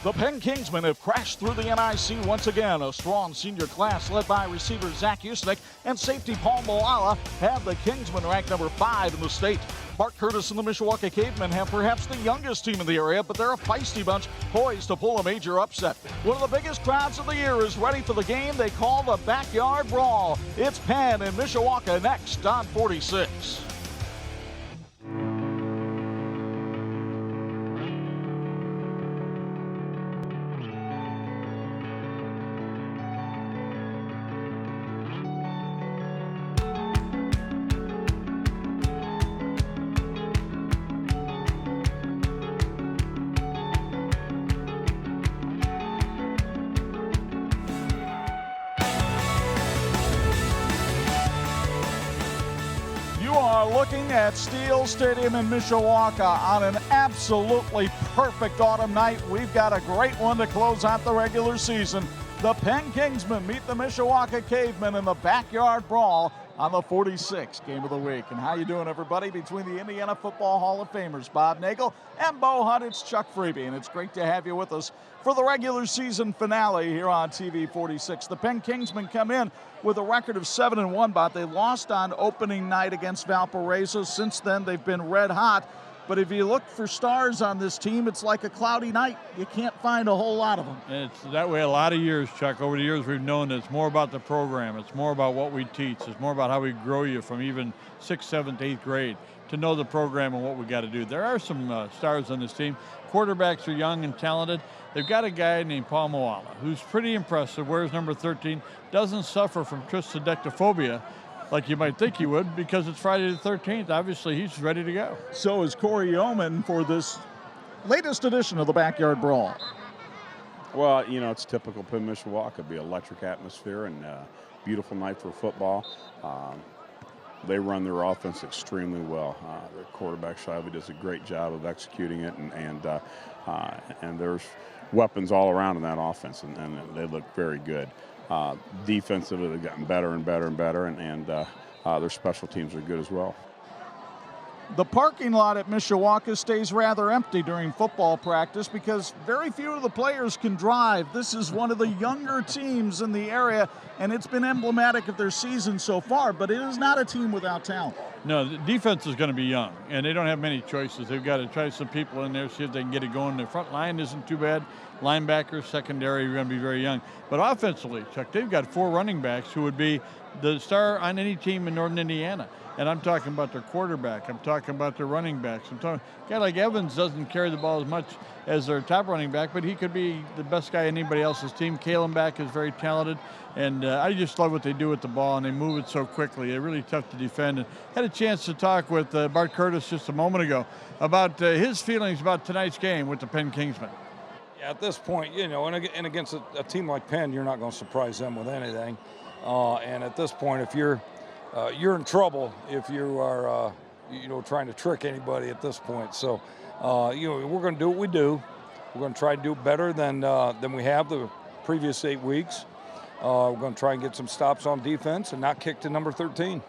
The Penn Kingsmen have crashed through the NIC once again. A strong senior class led by receiver Zach Usnick and safety Paul Moala have the Kingsmen ranked number 5 in the state. Bart Curtis and the Mishawaka Cavemen have perhaps the youngest team in the area, but they're a feisty bunch poised to pull a major upset. One of the biggest crowds of the year is ready for the game they call the Backyard Brawl. It's Penn and Mishawaka next on 46. Looking at Steel Stadium in Mishawaka on an absolutely perfect autumn night. We've got a great one to close out the regular season. The Penn Kingsmen meet the Mishawaka Cavemen in the Backyard Brawl on the 46th game of the week. And how you doing, everybody? Between the Indiana Football Hall of Famers, Bob Nagel and Bo Hunt, it's Chuck Freeby, and it's great to have you with us for the regular season finale here on TV 46. The Penn Kingsmen come in with a record of 7-1, but they lost on opening night against Valparaiso. Since then, they've been red hot. But if you look for stars on this team, it's like a cloudy night. You can't find a whole lot of them. And it's that way a lot of years, Chuck. Over the years, we've known that it's more about the program. It's more about what we teach. It's more about how we grow you from even 6th, 7th, 8th grade to know the program and what we got to do. There are some stars on this team. Quarterbacks are young and talented. They've got a guy named Paul Moala who's pretty impressive, wears number 13, doesn't suffer from trichodectophobia like you might think he would, because it's Friday the 13th. Obviously, he's ready to go. So is Corey Yeoman for this latest edition of the Backyard Brawl. Well, you know, it's typical Penn Mishawaka. It'll be an electric atmosphere and a beautiful night for football. They run their offense extremely well. Their quarterback, Shively, does a great job of executing it, and there's weapons all around in that offense, and they look very good. Defensively, they've gotten better and better and better, and their special teams are good as well. The parking lot at Mishawaka stays rather empty during football practice because very few of the players can drive. This is one of the younger teams in the area, and it's been emblematic of their season so far, but it is not a team without talent. No, the defense is going to be young, and they don't have many choices. They've got to try some people in there, see if they can get it going. The front line isn't too bad. Linebackers, secondary, are going to be very young. But offensively, Chuck, they've got 4 running backs who would be the star on any team in Northern Indiana. And I'm talking about their quarterback. I'm talking about their running backs. I'm talking a guy like Evans doesn't carry the ball as much as their top running back, but he could be the best guy in anybody else's team. Kalen back is very talented, and I just love what they do with the ball, and they move it so quickly. They're really tough to defend. And had a chance to talk with Bart Curtis just a moment ago about his feelings about tonight's game with the Penn Kingsmen. Yeah, at this point, you know, and against a team like Penn, you're not going to surprise them with anything. And at this point, if you're in trouble if you are, trying to trick anybody at this point. So, we're going to do what we do. We're going to try to do better than we have the previous 8 weeks. We're going to try and get some stops on defense and not kick to number 13.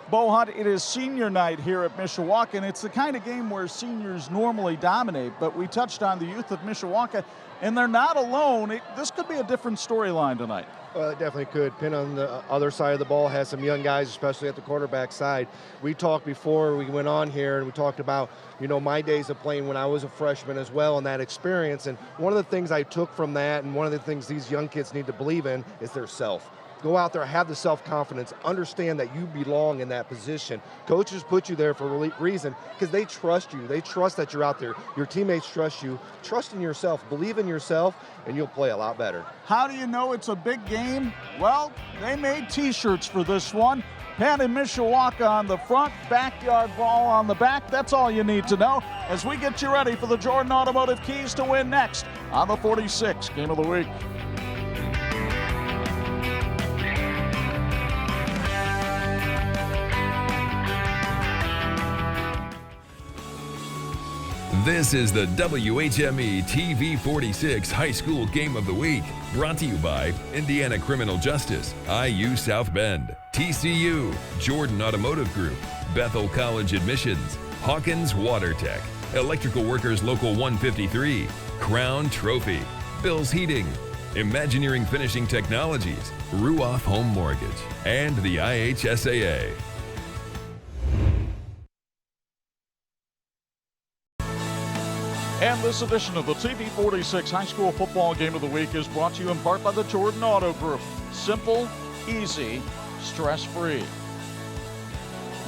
Bo Hunt, it is senior night here at Mishawaka, and it's the kind of game where seniors normally dominate, but we touched on the youth of Mishawaka, and they're not alone. This could be a different storyline tonight. Well, it definitely could. Penn on the other side of the ball has some young guys, especially at the quarterback side. We talked before we went on here, and we talked about, my days of playing when I was a freshman as well, and that experience. And one of the things I took from that, and one of the things these young kids need to believe in, is their self. Go out there, have the self-confidence, understand that you belong in that position. Coaches put you there for a reason because they trust you. They trust that you're out there. Your teammates trust you. Trust in yourself, believe in yourself, and you'll play a lot better. How do you know it's a big game? Well, they made T-shirts for this one. Penn and Mishawaka on the front, Backyard Brawl on the back. That's all you need to know as we get you ready for the Jordan Automotive Keys to Win next on the 46th Game of the Week. This is the WHME TV 46 High School Game of the Week, brought to you by Indiana Criminal Justice, IU South Bend, TCU, Jordan Automotive Group, Bethel College Admissions, Hawkins Water Tech, Electrical Workers Local 153, Crown Trophy, Bill's Heating, Imagineering Finishing Technologies, Ruoff Home Mortgage, and the IHSAA. And this edition of the TV46 High School Football Game of the Week is brought to you in part by the Jordan Auto Group. Simple, easy, stress-free.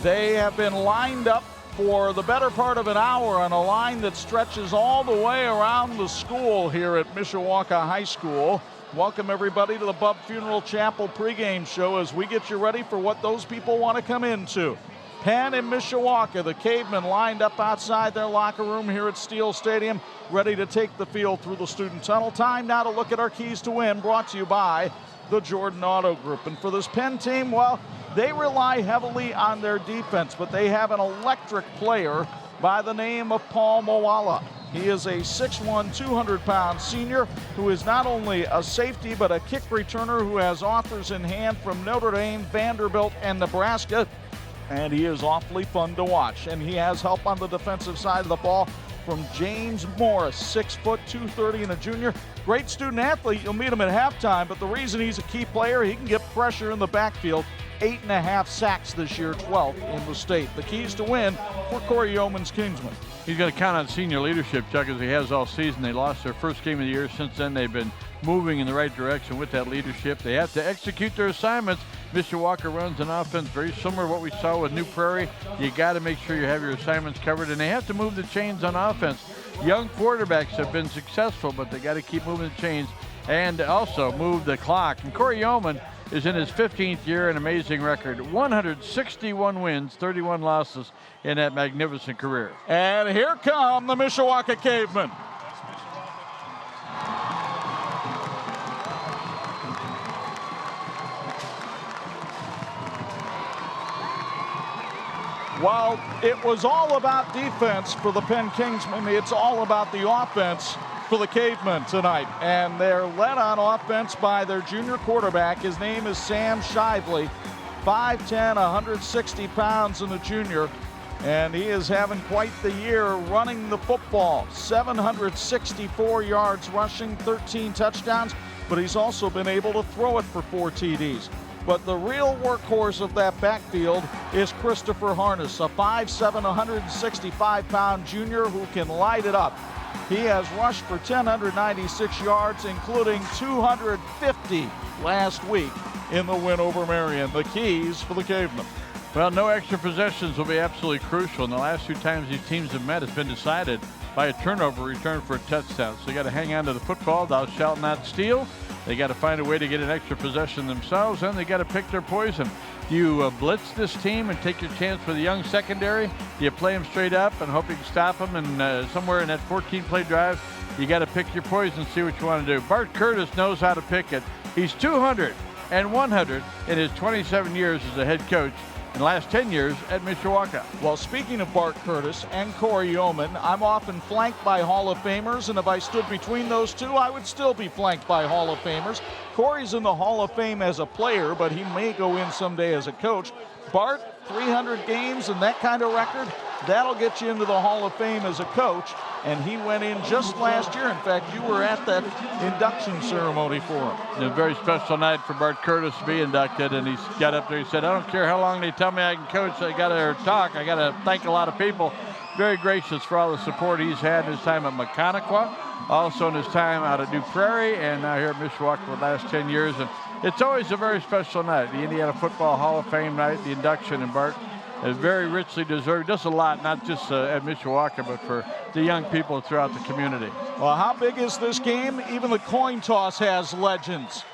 They have been lined up for the better part of an hour on a line that stretches all the way around the school here at Mishawaka High School. Welcome everybody to the Bub Funeral Chapel pregame show as we get you ready for what those people want to come into. Penn and Mishawaka, the Cavemen, lined up outside their locker room here at Steele Stadium, ready to take the field through the student tunnel. Time now to look at our keys to win, brought to you by the Jordan Auto Group. And for this Penn team, well, they rely heavily on their defense, but they have an electric player by the name of Paul Moala. He is a 6'1", 200-pound senior who is not only a safety but a kick returner who has offers in hand from Notre Dame, Vanderbilt, and Nebraska. And he is awfully fun to watch. And he has help on the defensive side of the ball from James Morris, 6 foot, 230 and a junior. Great student athlete. You'll meet him at halftime, but the reason he's a key player, he can get pressure in the backfield. 8.5 sacks this year, 12th in the state. The keys to win for Corey Yeoman's Kingsmen. He's going to count on senior leadership, Chuck, as he has all season. They lost their first game of the year. Since then, they've been moving in the right direction with that leadership. They have to execute their assignments. Mishawaka runs an offense very similar to what we saw with New Prairie. You got to make sure you have your assignments covered, and they have to move the chains on offense. Young quarterbacks have been successful, but they got to keep moving the chains and also move the clock. And Corey Yeoman is in his 15th year, an amazing record. 161 wins, 31 losses in that magnificent career. And here come the Mishawaka Cavemen. Well, it was all about defense for the Penn Kingsmen. It's all about the offense for the Cavemen tonight. And they're led on offense by their junior quarterback. His name is Sam Shively, 5'10", 160 pounds and a junior. And he is having quite the year running the football. 764 yards rushing, 13 touchdowns, but he's also been able to throw it for 4 TDs. But the real workhorse of that backfield is Christopher Harness, a 5'7", 165-pound junior who can light it up. He has rushed for 1,096 yards, including 250 last week in the win over Marion. The keys for the Cavemen. Well, no extra possessions will be absolutely crucial. And the last 2 times these teams have met, it's been decided by a turnover return for a touchdown. So you got to hang on to the football. Thou shalt not steal. They got to find a way to get an extra possession themselves, and they got to pick their poison. Do you blitz this team and take your chance with a young secondary? Do you play them straight up and hope you can stop them? And somewhere in that 14-play drive, you got to pick your poison and see what you want to do. Bart Curtis knows how to pick it. He's 200 and 100 in his 27 years as a head coach. In the last 10 years at Mishawaka. Well, speaking of Bart Curtis and Corey Yeoman, I'm often flanked by Hall of Famers, and if I stood between those two, I would still be flanked by Hall of Famers. Corey's in the Hall of Fame as a player, but he may go in someday as a coach. Bart, 300 games and that kind of record, that'll get you into the Hall of Fame as a coach, and he went in just last year. In fact, you were at that induction ceremony for him. A very special night for Bart Curtis to be inducted, and he got up there, he said, I don't care how long they tell me I can coach, I got to talk, I got to thank a lot of people. Very gracious for all the support he's had in his time at Mechaniqua, also in his time out at New Prairie, and now here at Mishawaka for the last 10 years. And it's always a very special night, the Indiana Football Hall of Fame night, the induction, and Bart is very richly deserved. Does a lot, not just at Mishawaka, but for the young people throughout the community. Well, how big is this game? Even the coin toss has legends.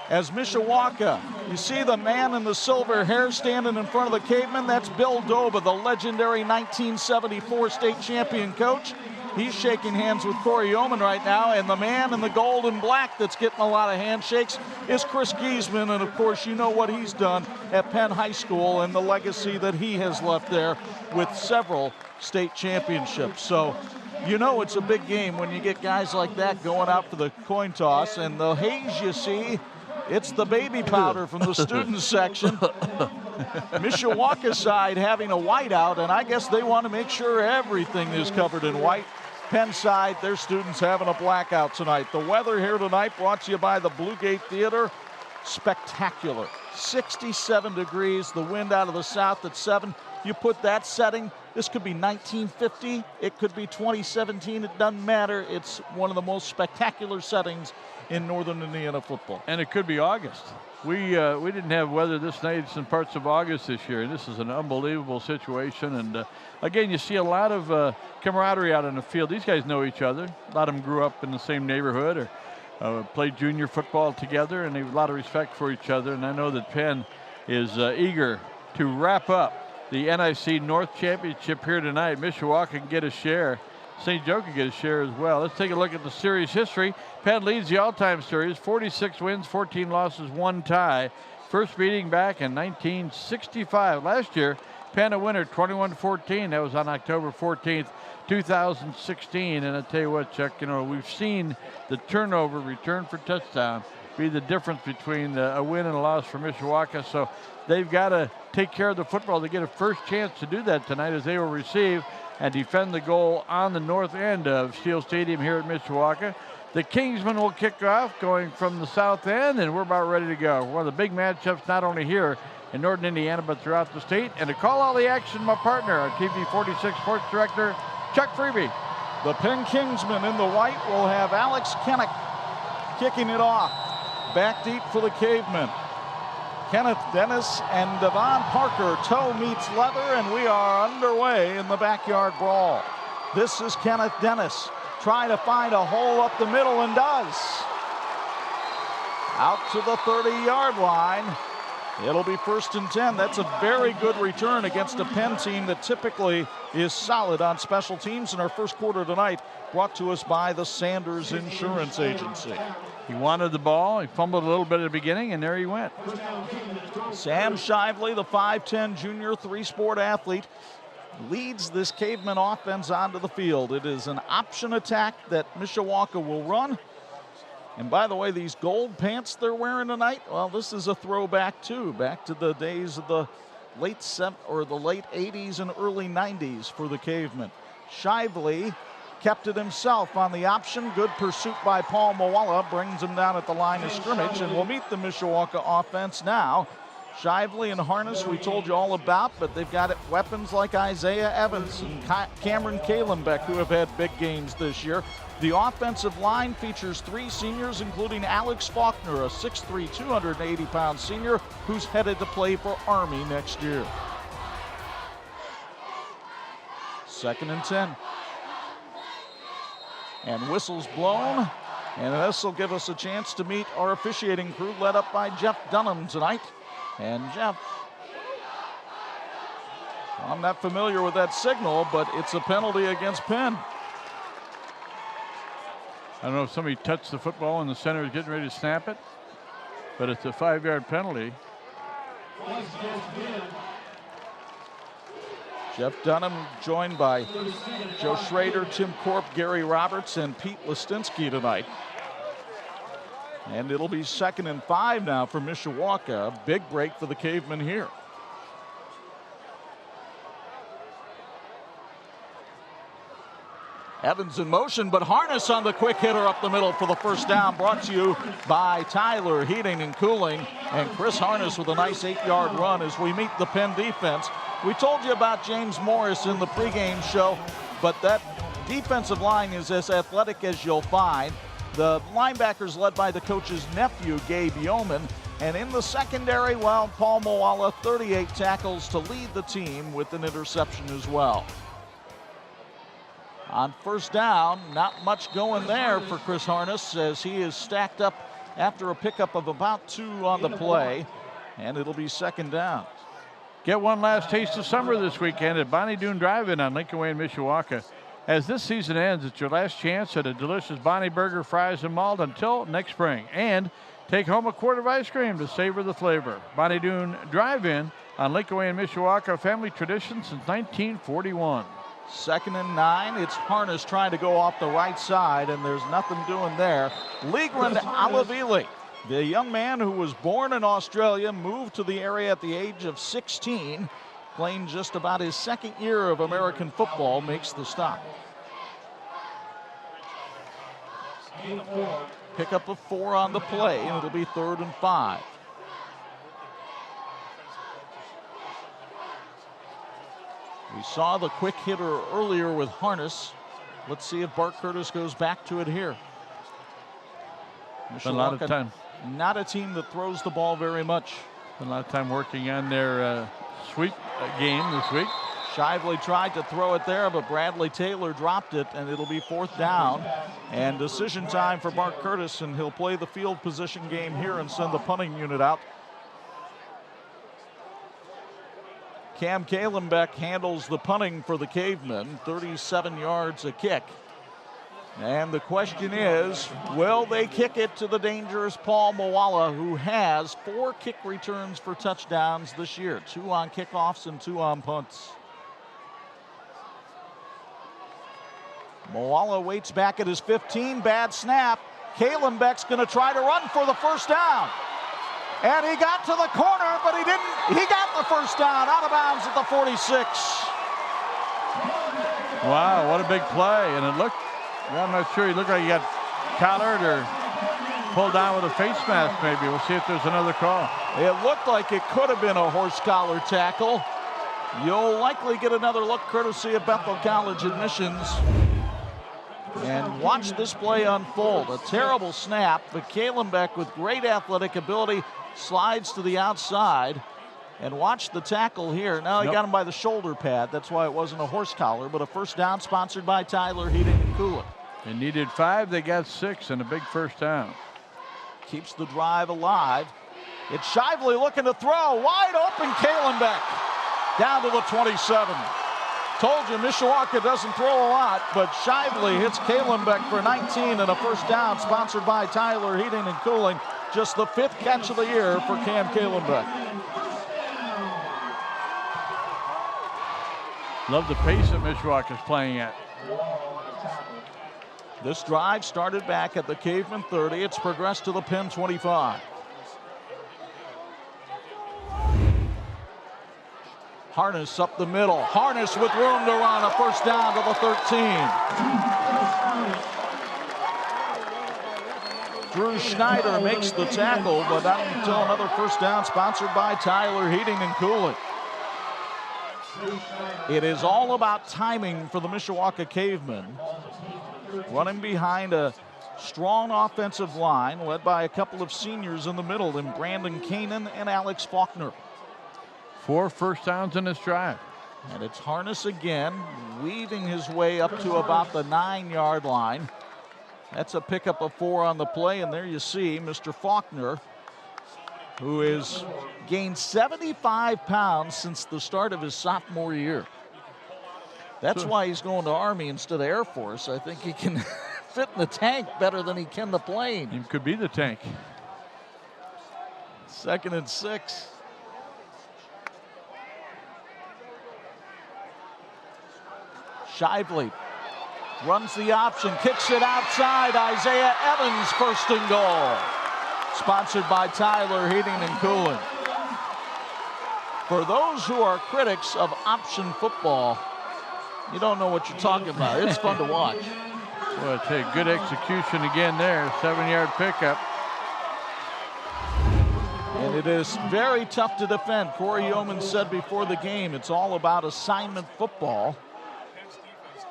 As Mishawaka, you see the man in the silver hair standing in front of the Cavemen. That's Bill Doba, the legendary 1974 state champion coach. He's shaking hands with Corey Yeoman right now, and the man in the gold and black that's getting a lot of handshakes is Chris Kingsmen, and of course you know what he's done at Penn High School and the legacy that he has left there with several state championships. So you know it's a big game when you get guys like that going out for the coin toss, and the haze you see, it's the baby powder from the students section. Mishawaka side having a whiteout, and I guess they want to make sure everything is covered in white. Penn side, their students having a blackout tonight. The weather here tonight brought to you by the Blue Gate Theater. Spectacular. 67 degrees, the wind out of the south at 7. You put that setting, this could be 1950, it could be 2017, it doesn't matter. It's one of the most spectacular settings in Northern Indiana football. And it could be August. We didn't have weather this night in parts of August this year, and this is an unbelievable situation. And again, you see a lot of camaraderie out in the field. These guys know each other. A lot of them grew up in the same neighborhood or played junior football together, and they have a lot of respect for each other. And I know that Penn is eager to wrap up the NIC North Championship here tonight. Mishawaka can get a share. St. Joe can get a share as well. Let's take a look at the series history. Penn leads the all-time series, 46 wins, 14 losses, 1 tie. First meeting back in 1965. Last year, Penn a winner, 21-14. That was on October 14th, 2016. And I tell you what, Chuck, we've seen the turnover, return for touchdown, be the difference between a win and a loss for Mishawaka. So they've got to take care of the football to get a first chance to do that tonight, as they will receive and defend the goal on the north end of Steel Stadium here at Mishawaka. The Kingsmen will kick off going from the south end, and we're about ready to go. One of the big matchups not only here in Northern Indiana but throughout the state. And to call all the action, my partner, our TV 46 sports director, Chuck Freeby. The Penn Kingsmen in the white will have Alex Kennick kicking it off. Back deep for the Cavemen. Kenneth Dennis and Devon Parker, toe meets leather, and we are underway in the backyard brawl. This is Kenneth Dennis trying to find a hole up the middle, and does. Out to the 30-yard line. It'll be 1st and 10. That's a very good return against a Penn team that typically is solid on special teams. In our first quarter tonight, brought to us by the Sanders Insurance Agency. He wanted the ball. He fumbled a little bit at the beginning, and there he went. Sam Shively, the 5'10 junior three-sport athlete, leads this Caveman offense onto the field. It is an option attack that Mishawaka will run. And by the way, these gold pants they're wearing tonight, well, this is a throwback too, back to the days of the late 80s and early 90s for the Cavemen. Shively kept it himself on the option. Good pursuit by Paul Moala, brings him down at the line of scrimmage, and we'll meet the Mishawaka offense now. Shively and Harness we told you all about, but they've got weapons like Isaiah Evans and Cameron Kalenbeck, who have had big games this year. The offensive line features 3 seniors, including Alex Faulkner, a 6'3", 280-pound senior who's headed to play for Army next year. 2nd and 10. And whistles blown, and this will give us a chance to meet our officiating crew, led up by Jeff Dunham tonight. And Jeff, I'm not familiar with that signal, but it's a penalty against Penn. I don't know if somebody touched the football and the center is getting ready to snap it, but it's a 5-yard penalty. Jeff Dunham joined by Joe Schrader, Tim Korp, Gary Roberts, and Pete Listinsky tonight. And it'll be 2nd and 5 now for Mishawaka. Big break for the Cavemen here. Evans in motion, but Harness on the quick hitter up the middle for the first down. Brought to you by Tyler Heating and Cooling. And Chris Harness with a nice 8-yard run as we meet the Penn defense. We told you about James Morris in the pregame show, but that defensive line is as athletic as you'll find. The linebackers led by the coach's nephew, Gabe Yeoman. And in the secondary, well, Paul Moala, 38 tackles to lead the team with an interception as well. On first down, not much going there for Chris Harness as he is stacked up after a pickup of about 2 on the play, and it'll be 2nd down. Get one last taste of summer this weekend at Bonnie Doon Drive-In on Lincoln Way in Mishawaka. As this season ends, it's your last chance at a delicious Bonnie burger, fries, and malt until next spring. And take home a quart of ice cream to savor the flavor. Bonnie Doon Drive-In on Lincoln Way in Mishawaka, family tradition since 1941. 2nd and 9. It's Harness trying to go off the right side, and there's nothing doing there. Legrand Alavili The young man who was born in Australia, moved to the area at the age of 16, playing just about his second year of American football, makes the stop. Pick up a 4 on the play, and it'll be 3rd and 5. We saw the quick hitter earlier with Harness. Let's see if Bart Curtis goes back to it here. A lot of time. Not a team that throws the ball very much. A lot of time working on their sweep game this week. Shively tried to throw it there, but Bradley Taylor dropped it, and it'll be 4th down. And decision time for Bart Curtis, and he'll play the field position game here and send the punting unit out. Cam Kalenbeck handles the punting for the Cavemen, 37 yards a kick. And the question is, will they kick it to the dangerous Paul Moala, who has 4 kick returns for touchdowns this year, 2 on kickoffs and 2 on punts. Moala waits back at his 15, bad snap. Kalenbeck's going to try to run for the 1st down. And he got to the corner, but he didn't. He got the 1st down, out of bounds at the 46. Wow, what a big play. And it looked, I'm not sure, he looked like he got collared or pulled down with a face mask maybe. We'll see if there's another call. It looked like it could have been a horse collar tackle. You'll likely get another look courtesy of Bethel College admissions. And watch this play unfold. A terrible snap, but Kalenbeck with great athletic ability slides to the outside. And watch the tackle here. Now he got him by the shoulder pad. That's why it wasn't a horse collar, but a 1st down sponsored by Tyler Heating and Cooling. They needed 5, they got 6, and a big 1st down. Keeps the drive alive. It's Shively looking to throw. Wide open Kalenbeck. Down to the 27. Told you Mishawaka doesn't throw a lot, but Shively hits Kalenbeck for 19 and a 1st down, sponsored by Tyler Heating and Cooling. Just the 5th catch of the year for Cam Kalenbeck. Love the pace that Mishawaka's playing at. This drive started back at the Caveman 30. It's progressed to the Penn 25. Harness up the middle. Harness with room to run. A 1st down to the 13. Drew Schneider makes the tackle, but not until another 1st down, sponsored by Tyler Heating and Cooling. It is all about timing for the Mishawaka Cavemen. Running behind a strong offensive line led by a couple of seniors in the middle in Brandon Kanan and Alex Faulkner. 4 1st downs in this drive. And it's Harness again, weaving his way up to about the 9-yard line. That's a pickup of 4 on the play, and there you see Mr. Faulkner, who has gained 75 pounds since the start of his sophomore year. That's why he's going to Army instead of Air Force. I think he can fit in the tank better than he can the plane. He could be the tank. 2nd and 6. Shively runs the option, kicks it outside. Isaiah Evans, 1st and goal. Sponsored by Tyler Heating and Cooling. For those who are critics of option football, you don't know what you're talking about. It's fun to watch. Well, I tell you, good execution again there. 7-yard pickup. And it is very tough to defend. Corey Yeoman said before the game, it's all about assignment football.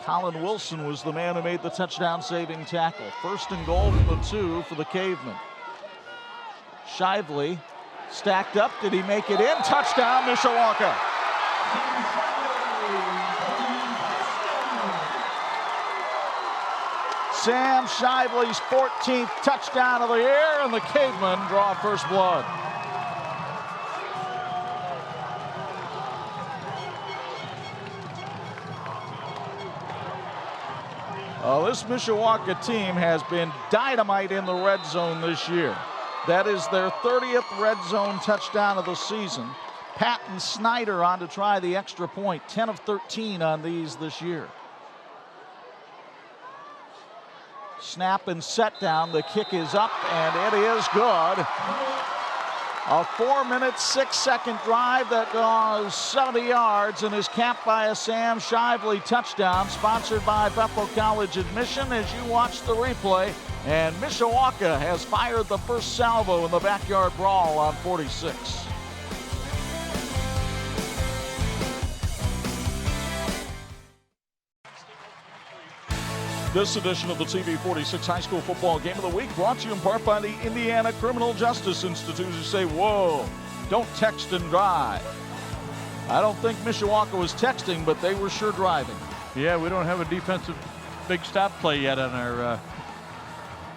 Colin Wilson was the man who made the touchdown-saving tackle. 1st and goal from the 2 for the Cavemen. Shively stacked up. Did he make it in? Touchdown, Mishawaka. Sam Shively's 14th touchdown of the year, and the Cavemen draw 1st blood. This Mishawaka team has been dynamite in the red zone this year. That is their 30th red zone touchdown of the season. Patton Snyder on to try the extra point. 10 of 13 on these this year. Snap and set down. The kick is up, and it is good. A 4-minute, 6-second drive that goes 70 yards and is capped by a Sam Shively touchdown, sponsored by Bethel College Admission. As you watch the replay, and Mishawaka has fired the first salvo in the backyard brawl on 46. This edition of the TV46 High School Football Game of the Week brought to you in part by the Indiana Criminal Justice Institute, who say, whoa, don't text and drive. I don't think Mishawaka was texting, but they were sure driving. Yeah, we don't have a defensive big stop play yet on our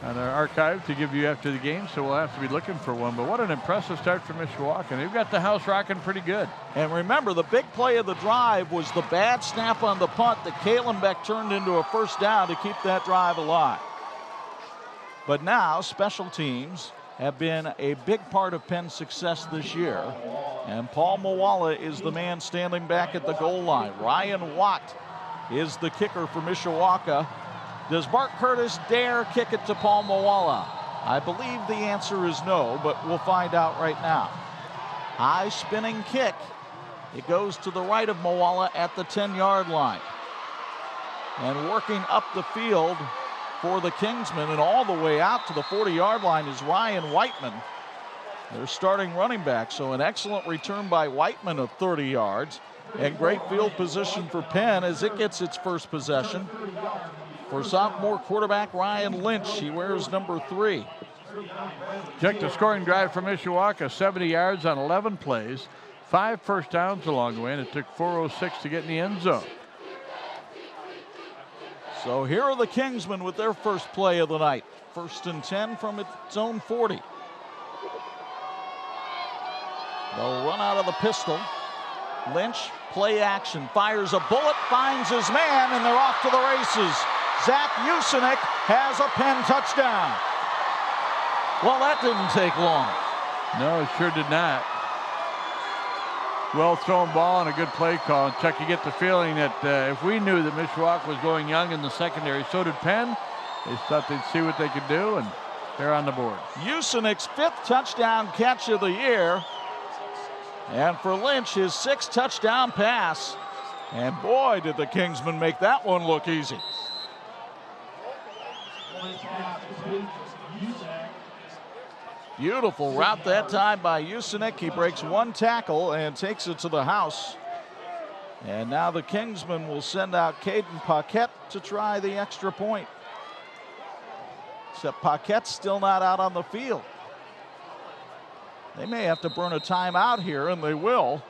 archive to give you after the game, so we'll have to be looking for one. But what an impressive start for Mishawaka. They've got the house rocking pretty good. And remember, the big play of the drive was the bad snap on the punt that Kalenbeck turned into a first down to keep that drive alive. But now special teams have been a big part of Penn's success this year, and Paul Mawala is the man standing back at the goal line. Ryan Watt is the kicker for Mishawaka. Does Bart Curtis dare kick it to Paul Mawala? I believe the answer is no, but we'll find out right now. High spinning kick. It goes to the right of Mawala at the 10-yard line. And working up the field for the Kingsmen and all the way out to the 40-yard line is Ryan Whiteman, their starting running back. So an excellent return by Whiteman of 30 yards. And great field position for Penn as it gets its first possession. For sophomore quarterback Ryan Lynch, he wears number 3. Check the scoring drive for Mishawaka, 70 yards on 11 plays, 5 first downs along the way, and it took 4:06 to get in the end zone. So here are the Kingsmen with their first play of the night. 1st and 10 from its own 40. They'll run out of the pistol. Lynch, play action, fires a bullet, finds his man, and they're off to the races. Zach Usenik has a Penn touchdown. Well, that didn't take long. No, it sure did not. Well thrown ball and a good play call. And Chuck, you get the feeling that if we knew that Mishawaka was going young in the secondary, so did Penn. They thought they'd see what they could do, and they're on the board. Usenik's 5th touchdown catch of the year. And for Lynch, his 6th touchdown pass. And boy, did the Kingsmen make that one look easy. Beautiful route that time by Usenik. He breaks 1 tackle and takes it to the house. And now the Kingsmen will send out Caden Paquette to try the extra point. Except Paquette's still not out on the field. They may have to burn a timeout here, and they will.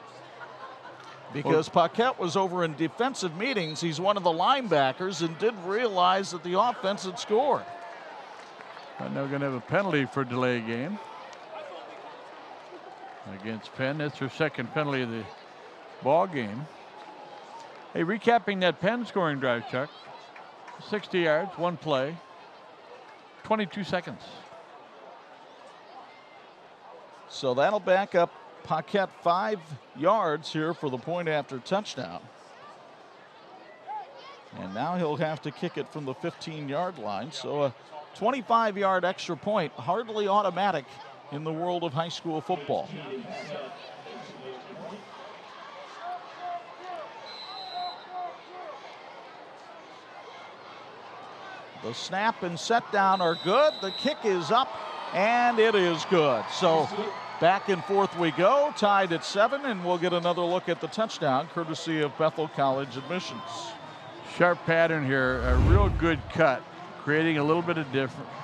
Because Paquette was over in defensive meetings. He's one of the linebackers and didn't realize that the offense had scored. And they're going to have a penalty for delay game against Penn. That's their 2nd penalty of the ball game. Hey, recapping that Penn scoring drive, Chuck. 60 yards, 1 play, 22 seconds. So that'll back up Paquette 5 yards here for the point after touchdown. And now he'll have to kick it from the 15-yard line. So a 25-yard extra point, hardly automatic in the world of high school football. The snap and set down are good. The kick is up, and it is good. So back and forth we go, tied at 7, and we'll get another look at the touchdown, courtesy of Bethel College Admissions. Sharp pattern here, a real good cut, creating a little bit of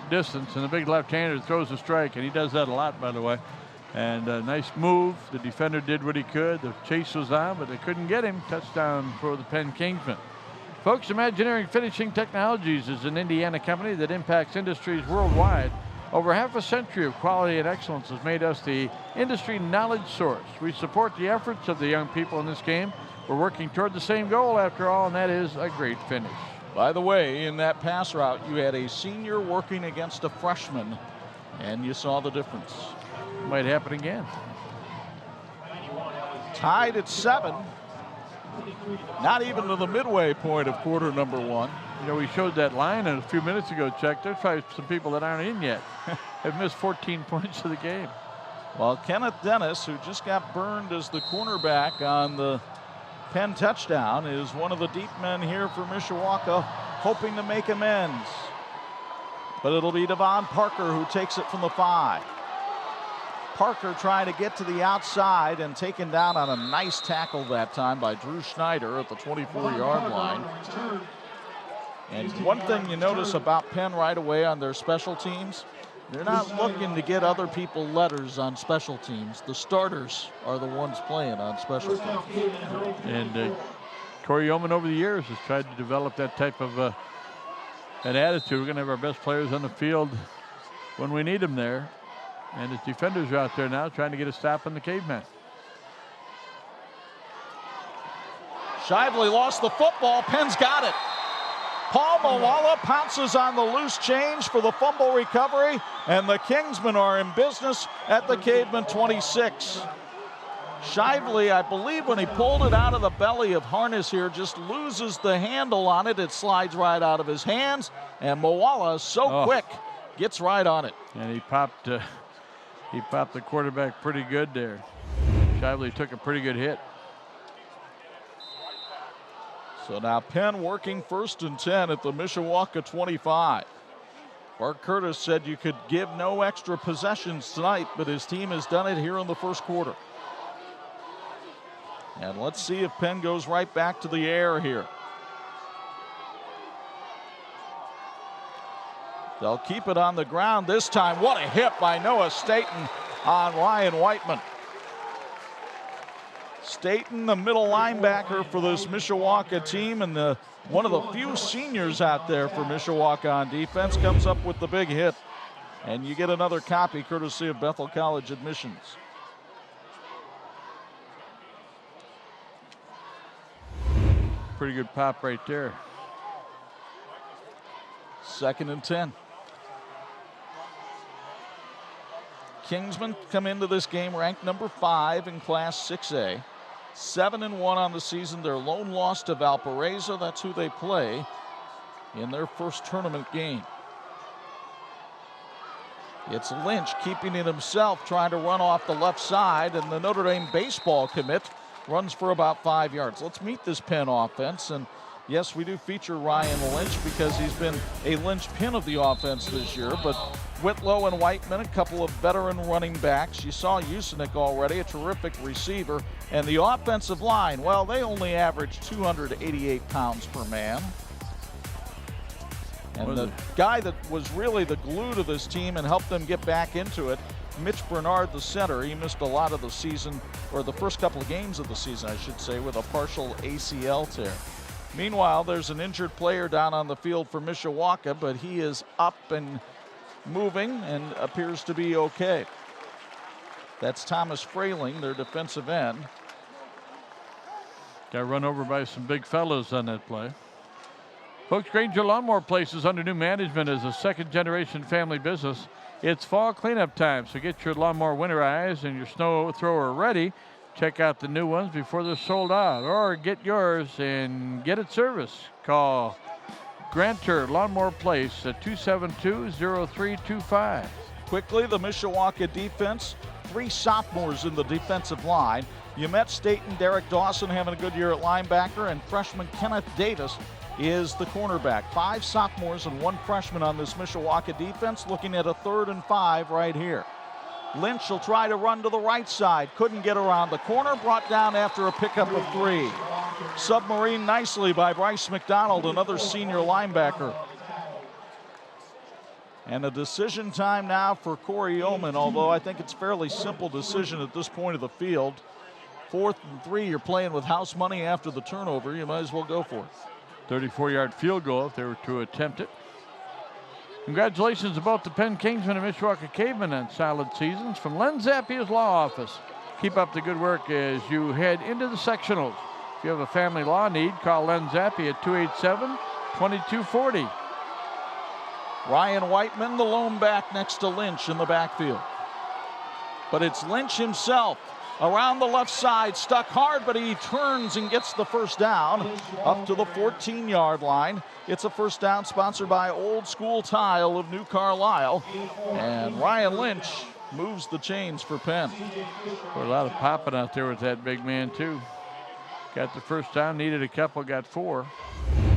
distance, and the big left-hander throws a strike, and he does that a lot, by the way. And a nice move. The defender did what he could. The chase was on, but they couldn't get him. Touchdown for the Penn Kingsmen. Folks, Imagineering Finishing Technologies is an Indiana company that impacts industries worldwide. Over half a century of quality and excellence has made us the industry knowledge source. We support the efforts of the young people in this game. We're working toward the same goal, after all, and that is a great finish. By the way, in that pass route, you had a senior working against a freshman, and you saw the difference. Might happen again. Tied at 7. Not even to the midway point of quarter number 1. You know, we showed that line a few minutes ago, Chuck. There's probably some people that aren't in yet. Have missed 14 points of the game. Well, Kenneth Dennis, who just got burned as the cornerback on the Penn touchdown, is one of the deep men here for Mishawaka, hoping to make amends. But it'll be Devon Parker who takes it from the 5. Parker trying to get to the outside and taken down on a nice tackle that time by Drew Schneider at the 24-yard line. And one thing you notice about Penn right away on their special teams, they're not looking to get other people letters on special teams. The starters are the ones playing on special teams. And Corey Yeoman over the years has tried to develop that type of an attitude. We're going to have our best players on the field when we need them there. And his defenders are out there now trying to get a stop on the Cavemen. Shively lost the football. Penn's got it. Paul Mawala pounces on the loose change for the fumble recovery, and the Kingsmen are in business at the Caveman 26. Shively, I believe when he pulled it out of the belly of harness here, just loses the handle on it. It slides right out of his hands, and Mawala, so quick, gets right on it. And he popped the quarterback pretty good there. Shively took a pretty good hit. So now Penn working 1st and 10 at the Mishawaka 25. Bart Curtis said you could give no extra possessions tonight, but his team has done it here in the first quarter. And let's see if Penn goes right back to the air here. They'll keep it on the ground this time. What a hit by Noah Staten on Ryan Whiteman. Staten, the middle linebacker for this Mishawaka team, and one of the few seniors out there for Mishawaka on defense, comes up with the big hit. And you get another copy courtesy of Bethel College Admissions. Pretty good pop right there. 2nd and 10. Kingsmen come into this game ranked number 5 in Class 6A. 7-1 on the season. Their lone loss to Valparaiso. That's who they play in their first tournament game. It's Lynch keeping it himself, trying to run off the left side, and the Notre Dame baseball commit runs for about 5 yards. Let's meet this Penn offense. And yes, we do feature Ryan Lynch because he's been a linchpin of the offense this year, but Whitlow and Whiteman, a couple of veteran running backs. You saw Usenik already, a terrific receiver. And the offensive line, well, they only average 288 pounds per man. And the guy that was really the glue to this team and helped them get back into it, Mitch Bernard, the center, he missed a lot of the season, or the first couple of games of the season, I should say, with a partial ACL tear. Meanwhile, there's an injured player down on the field for Mishawaka, but he is up and moving and appears to be okay. That's Thomas Frayling, their defensive end. Got run over by some big fellows on that play. Folks, Granger Lawnmower Place is under new management as a second-generation family business. It's fall cleanup time, so get your lawnmower winterized and your snow thrower ready. Check out the new ones before they're sold out, or get yours and get it serviced. Call Granter Lawnmower Place at 272-0325. Quickly, the Mishawaka defense, 3 sophomores in the defensive line. You met Staten, Derek Dawson having a good year at linebacker, and freshman Kenneth Davis is the cornerback. 5 sophomores and 1 freshman on this Mishawaka defense, looking at a 3rd and 5 right here. Lynch will try to run to the right side. Couldn't get around the corner, brought down after a pickup of 3. Submarine nicely by Bryce McDonald, another senior linebacker. And a decision time now for Corey Yeoman, although I think it's a fairly simple decision at this point of the field. 4th and 3, you're playing with house money after the turnover. You might as well go for it. 34-yard field goal if they were to attempt it. Congratulations to both the Penn Kingsmen and Mishawaka Cavemen on solid seasons from Len Zappia's law office. Keep up the good work as you head into the sectionals. If you have a family law need, call Len Zappia at 287-2240. Ryan Whiteman, the lone back next to Lynch in the backfield. But it's Lynch himself around the left side, stuck hard, but he turns and gets the first down up to the 14-yard line. It's a first down sponsored by Old School Tile of New Carlisle. And Ryan Lynch moves the chains for Penn. A lot of popping out there with that big man, too. Got the first down, needed a couple, got 4.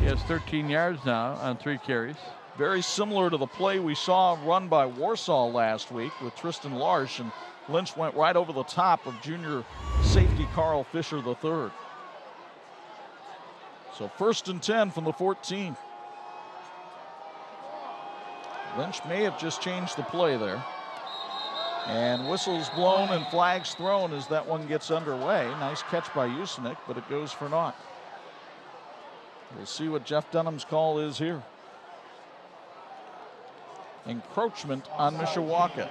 He has 13 yards now on 3 carries. Very similar to the play we saw run by Warsaw last week with Tristan Larsch, and Lynch went right over the top of junior safety Carl Fisher III. So 1st and 10 from the 14. Lynch may have just changed the play there. And whistles blown and flags thrown as that one gets underway. Nice catch by Usenik, but it goes for naught. We'll see what Jeff Dunham's call is here. Encroachment on Mishawaka.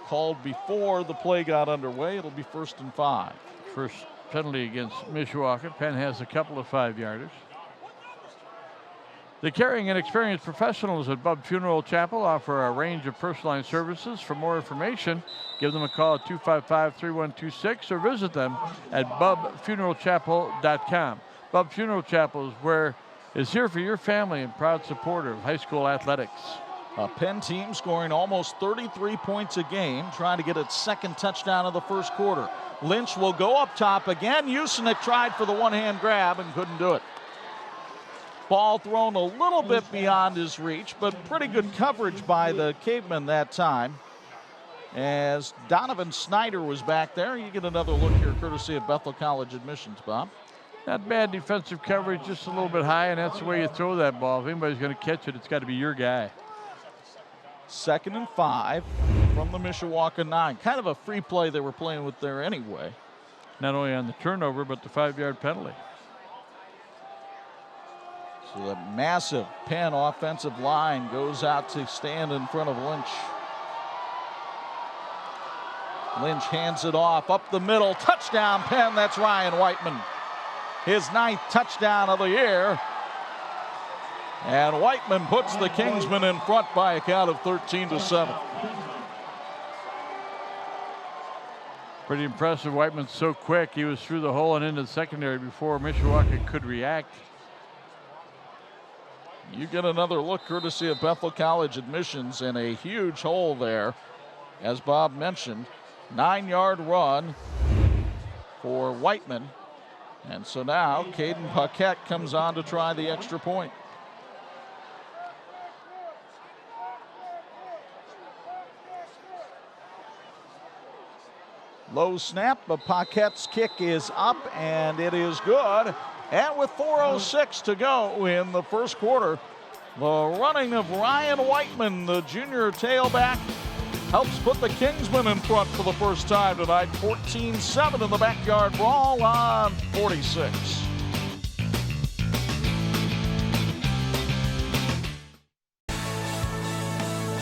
Called before the play got underway. It'll be 1st and 5. First penalty against Mishawaka. Penn has a couple of 5-yarders. The caring and experienced professionals at Bubb Funeral Chapel offer a range of personalized services. For more information, give them a call at 255-3126 or visit them at bubbfuneralchapel.com. Bubb Funeral Chapel is here for your family and proud supporter of high school athletics. A Penn team scoring almost 33 points a game, trying to get its 2nd touchdown of the 1st quarter. Lynch will go up top again. Usenik tried for the one-hand grab and couldn't do it. Ball thrown a little bit beyond his reach, but pretty good coverage by the Cavemen that time. As Donovan Snyder was back there, you get another look here courtesy of Bethel College admissions, Bob. Not bad defensive coverage, just a little bit high, and that's the way you throw that ball. If anybody's going to catch it, it's got to be your guy. 2nd and 5 from the Mishawaka 9. Kind of a free play they were playing with there anyway. Not only on the turnover, but the 5-yard penalty. So the massive Penn offensive line goes out to stand in front of Lynch. Lynch hands it off up the middle. Touchdown Penn. That's Ryan Whiteman. His 9th touchdown of the year. And Whiteman puts the Kingsmen in front by a count of 13-7. Pretty impressive. Whiteman's so quick. He was through the hole and into the secondary before Mishawaka could react. You get another look courtesy of Bethel College admissions, and a huge hole there. As Bob mentioned, 9-yard run for Whiteman. And so now Caden Paquette comes on to try the extra point. Low snap, but Paquette's kick is up, and it is good. And with 4:06 to go in the 1st quarter, the running of Ryan Whiteman, the junior tailback, helps put the Kingsmen in front for the first time tonight. 14-7 in the backyard brawl on 46.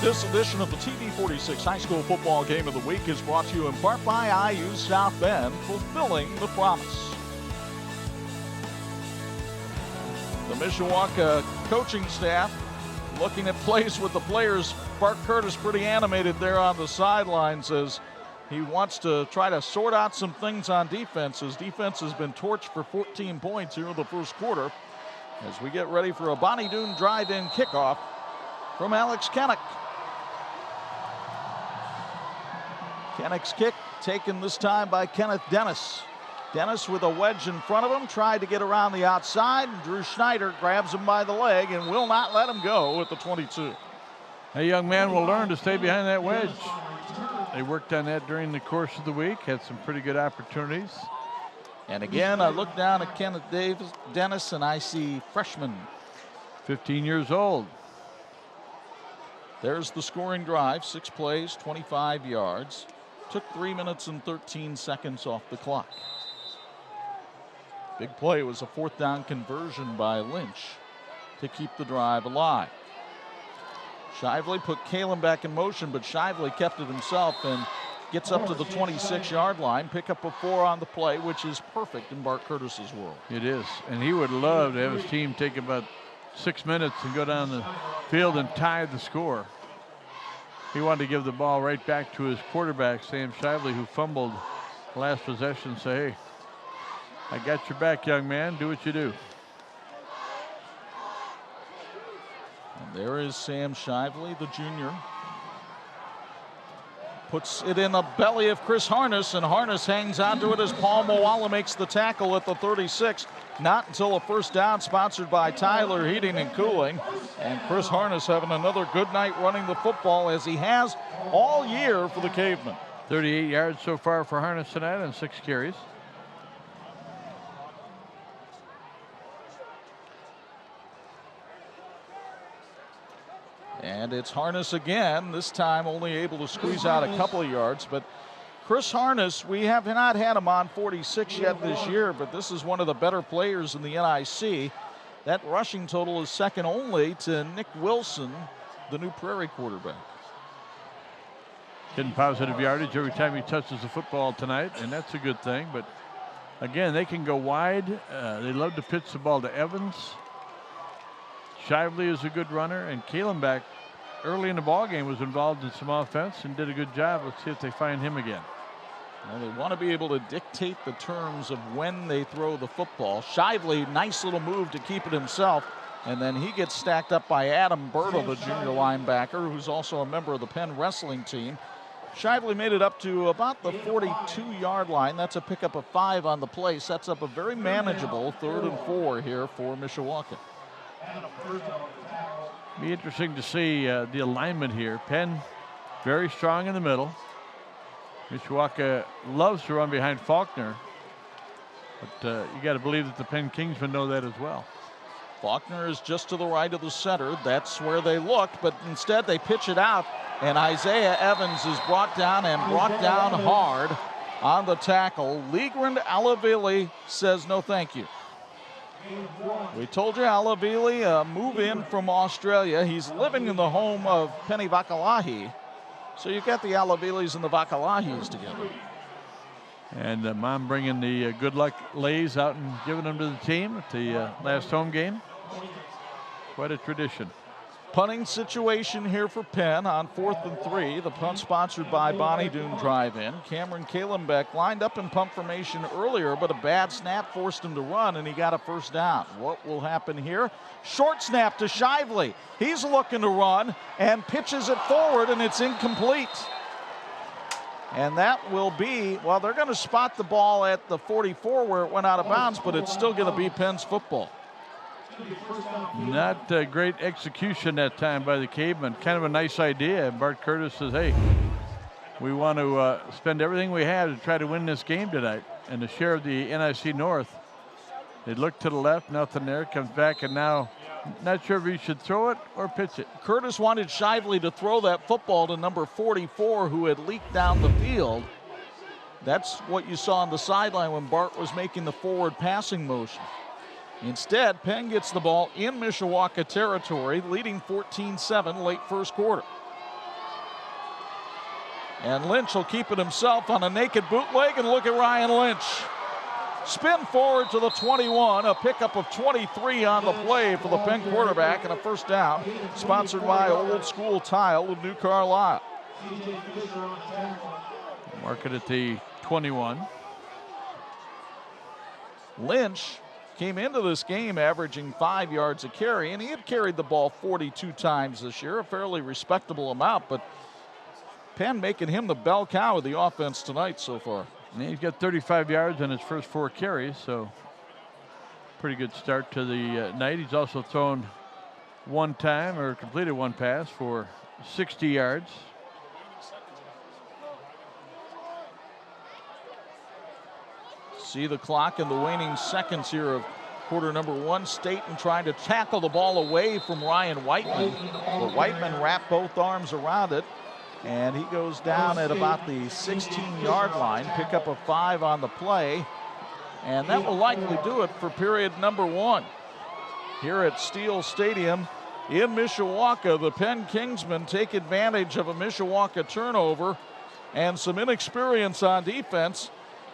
This edition of the TV46 High School Football Game of the Week is brought to you in part by IU South Bend, fulfilling the promise. The Mishawaka coaching staff looking at plays with the players. Bart Curtis pretty animated there on the sidelines as he wants to try to sort out some things on defense. His defense has been torched for 14 points here in the 1st quarter as we get ready for a Bonnie Doon drive-in kickoff from Alex Kennick. Kennick's kick taken this time by Kenneth Dennis. Dennis with a wedge in front of him, tried to get around the outside, and Drew Schneider grabs him by the leg and will not let him go at the 22. A young man will learn to stay behind that wedge. They worked on that during the course of the week, had some pretty good opportunities. And again, I look down at Kenneth Dennis and I see freshman. 15 years old. There's the scoring drive, 6 plays, 25 yards. Took 3 minutes and 13 seconds off the clock. Big play was a 4th down conversion by Lynch to keep the drive alive. Shively put Kalen back in motion, but Shively kept it himself and gets up to the 26-yard line. Pick up a 4 on the play, which is perfect in Bart Curtis's world. It is, and he would love to have his team take about 6 minutes and go down the field and tie the score. he wanted to give the ball right back to his quarterback, Sam Shively, who fumbled last possession. Say, hey, I got your back, young man. Do what you do. And there is Sam Shively, the junior. Puts it in the belly of Chris Harness, and Harness hangs onto it as Paul Moala makes the tackle at the 36. Not until a first down, sponsored by Tyler Heating and Cooling. And Chris Harness having another good night running the football, as he has all year for the Cavemen. 38 yards so far for Harness tonight on 6 carries. And it's Harness again, this time only able to squeeze out a couple of yards. But Chris Harness, we have not had him on 46 yet this year, but this is one of the better players in the NIC. That rushing total is second only to Nick Wilson, the New Prairie quarterback. Getting positive yardage every time he touches the football tonight, and that's a good thing. But again, they can go wide. They love to pitch the ball to Evans. Shively is a good runner, and Kalenbeck early in the ball game was involved in some offense and did a good job. Let's see if they find him again. Well, they want to be able to dictate the terms of when they throw the football. Shively, nice little move to keep it himself, and then he gets stacked up by Adam Bertle, the junior linebacker, who's also a member of the Penn wrestling team. Shively made it up to about the 42-yard line. That's a pickup of 5 on the play. Sets up a very manageable 3rd and 4 here for Mishawaka. Be interesting to see the alignment here. Penn very strong in the middle. Mishawaka loves to run behind Faulkner, but you got to believe that the Penn Kingsmen know that as well. Faulkner is just to the right of the center. That's where they looked, but instead they pitch it out, and Isaiah Evans is brought down hard on the tackle. Legrand Alavili says no thank you. We told you Alavili, a move in from Australia. He's living in the home of Penny Vakalahi. So you've got the Alavilis and the Vakalahis together. And Mom bringing the good luck lays out and giving them to the team at the last home game. Quite a tradition. Punting situation here for Penn on 4th and 3. The punt sponsored by Bonnie Doon Drive-In. Cameron Kalenbeck lined up in punt formation earlier, but a bad snap forced him to run, and he got a first down. What will happen here? Short snap to Shively. He's looking to run and pitches it forward, and it's incomplete. And that will be, well, they're going to spot the ball at the 44 where it went out of bounds, but it's still going to be Penn's football. Not great execution that time by the Cavemen. Kind of a nice idea. And Bart Curtis says, hey, we want to spend everything we have to try to win this game tonight. And the share of the NIC North, they look to the left, nothing there, comes back, and now not sure if he should throw it or pitch it. Curtis wanted Shively to throw that football to number 44, who had leaked down the field. That's what you saw on the sideline when Bart was making the forward passing motion. Instead, Penn gets the ball in Mishawaka territory, leading 14-7 late first quarter. And Lynch will keep it himself on a naked bootleg, and look at Ryan Lynch. Spin forward to the 21, a pickup of 23 on the play for the Penn quarterback, and a first down, sponsored by Old School Tile of New Carlisle. Mark it at the 21. Lynch came into this game averaging 5 yards a carry, and he had carried the ball 42 times this year, a fairly respectable amount, but Penn making him the bell cow of the offense tonight so far. And he's got 35 yards on his first 4 carries, so pretty good start to the night. He's also thrown one time, or completed one pass for 60 yards. See the clock in the waning seconds here of quarter number 1. Staten trying to tackle the ball away from Ryan Whiteman, but Whiteman wrapped both arms around it, and he goes down at about the 16-yard line. Pickup of 5 on the play, and that will likely do it for period number 1. Here at Steele Stadium in Mishawaka, the Penn Kingsmen take advantage of a Mishawaka turnover and some inexperience on defense.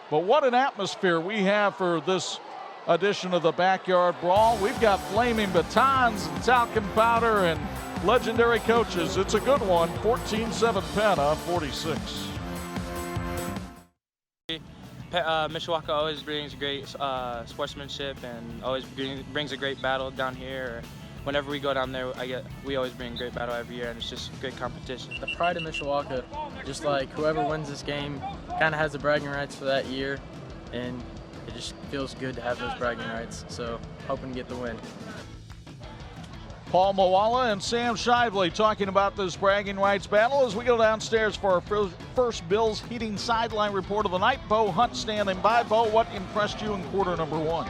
But what an atmosphere we have for this edition of the Backyard Brawl. We've got flaming batons and talcum powder and legendary coaches. It's a good one. 14-7 Penn on 46. Mishawaka always brings great sportsmanship and always brings a great battle down here. Whenever we go down there, we always bring a great battle every year, and it's just great competition. The pride of Mishawaka, just like whoever wins this game kind of has the bragging rights for that year, and it just feels good to have those bragging rights. So hoping to get the win. Paul Moala and Sam Shively talking about this bragging rights battle as we go downstairs for our first Bills Heating sideline report of the night. Bo Hunt standing by. Bo, what impressed you in quarter number one?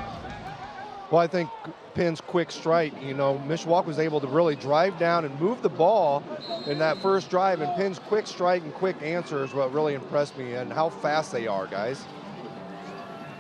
Well, I think Penn's quick strike, Mishawaka was able to really drive down and move the ball in that first drive, and Penn's quick strike and quick answer is what really impressed me, and how fast they are, guys.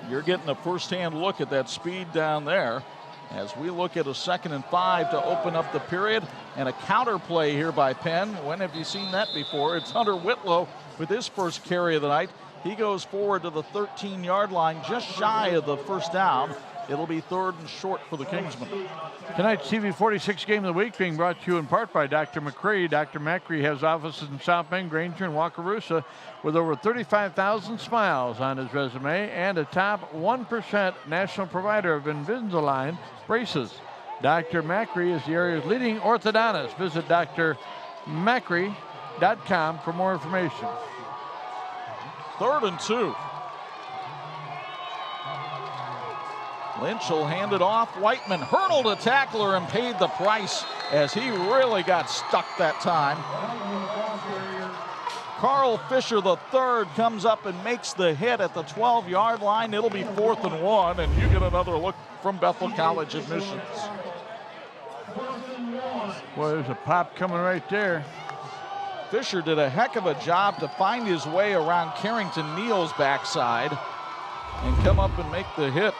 You're getting a first-hand look at that speed down there as we look at a 2nd and 5 to open up the period, and a counter play here by Penn. When have you seen that before? It's Hunter Whitlow with his first carry of the night. He goes forward to the 13-yard line, just shy of the first down. It'll be 3rd and short for the Kingsmen. Tonight's TV 46 Game of the Week being brought to you in part by Dr. McCree. Dr. McCree has offices in South Bend, Granger, and Wakarusa with over 35,000 smiles on his resume and a top 1% national provider of Invisalign braces. Dr. McCree is the area's leading orthodontist. Visit drmacree.com for more information. 3rd and 2. Lynch will hand it off. Whiteman hurdled a tackler and paid the price as he really got stuck that time. Carl Fisher III comes up and makes the hit at the 12-yard line. It'll be 4th and 1, and you get another look from Bethel College admissions. Well, there's a pop coming right there. Fisher did a heck of a job to find his way around Carrington Neal's backside and come up and make the hit.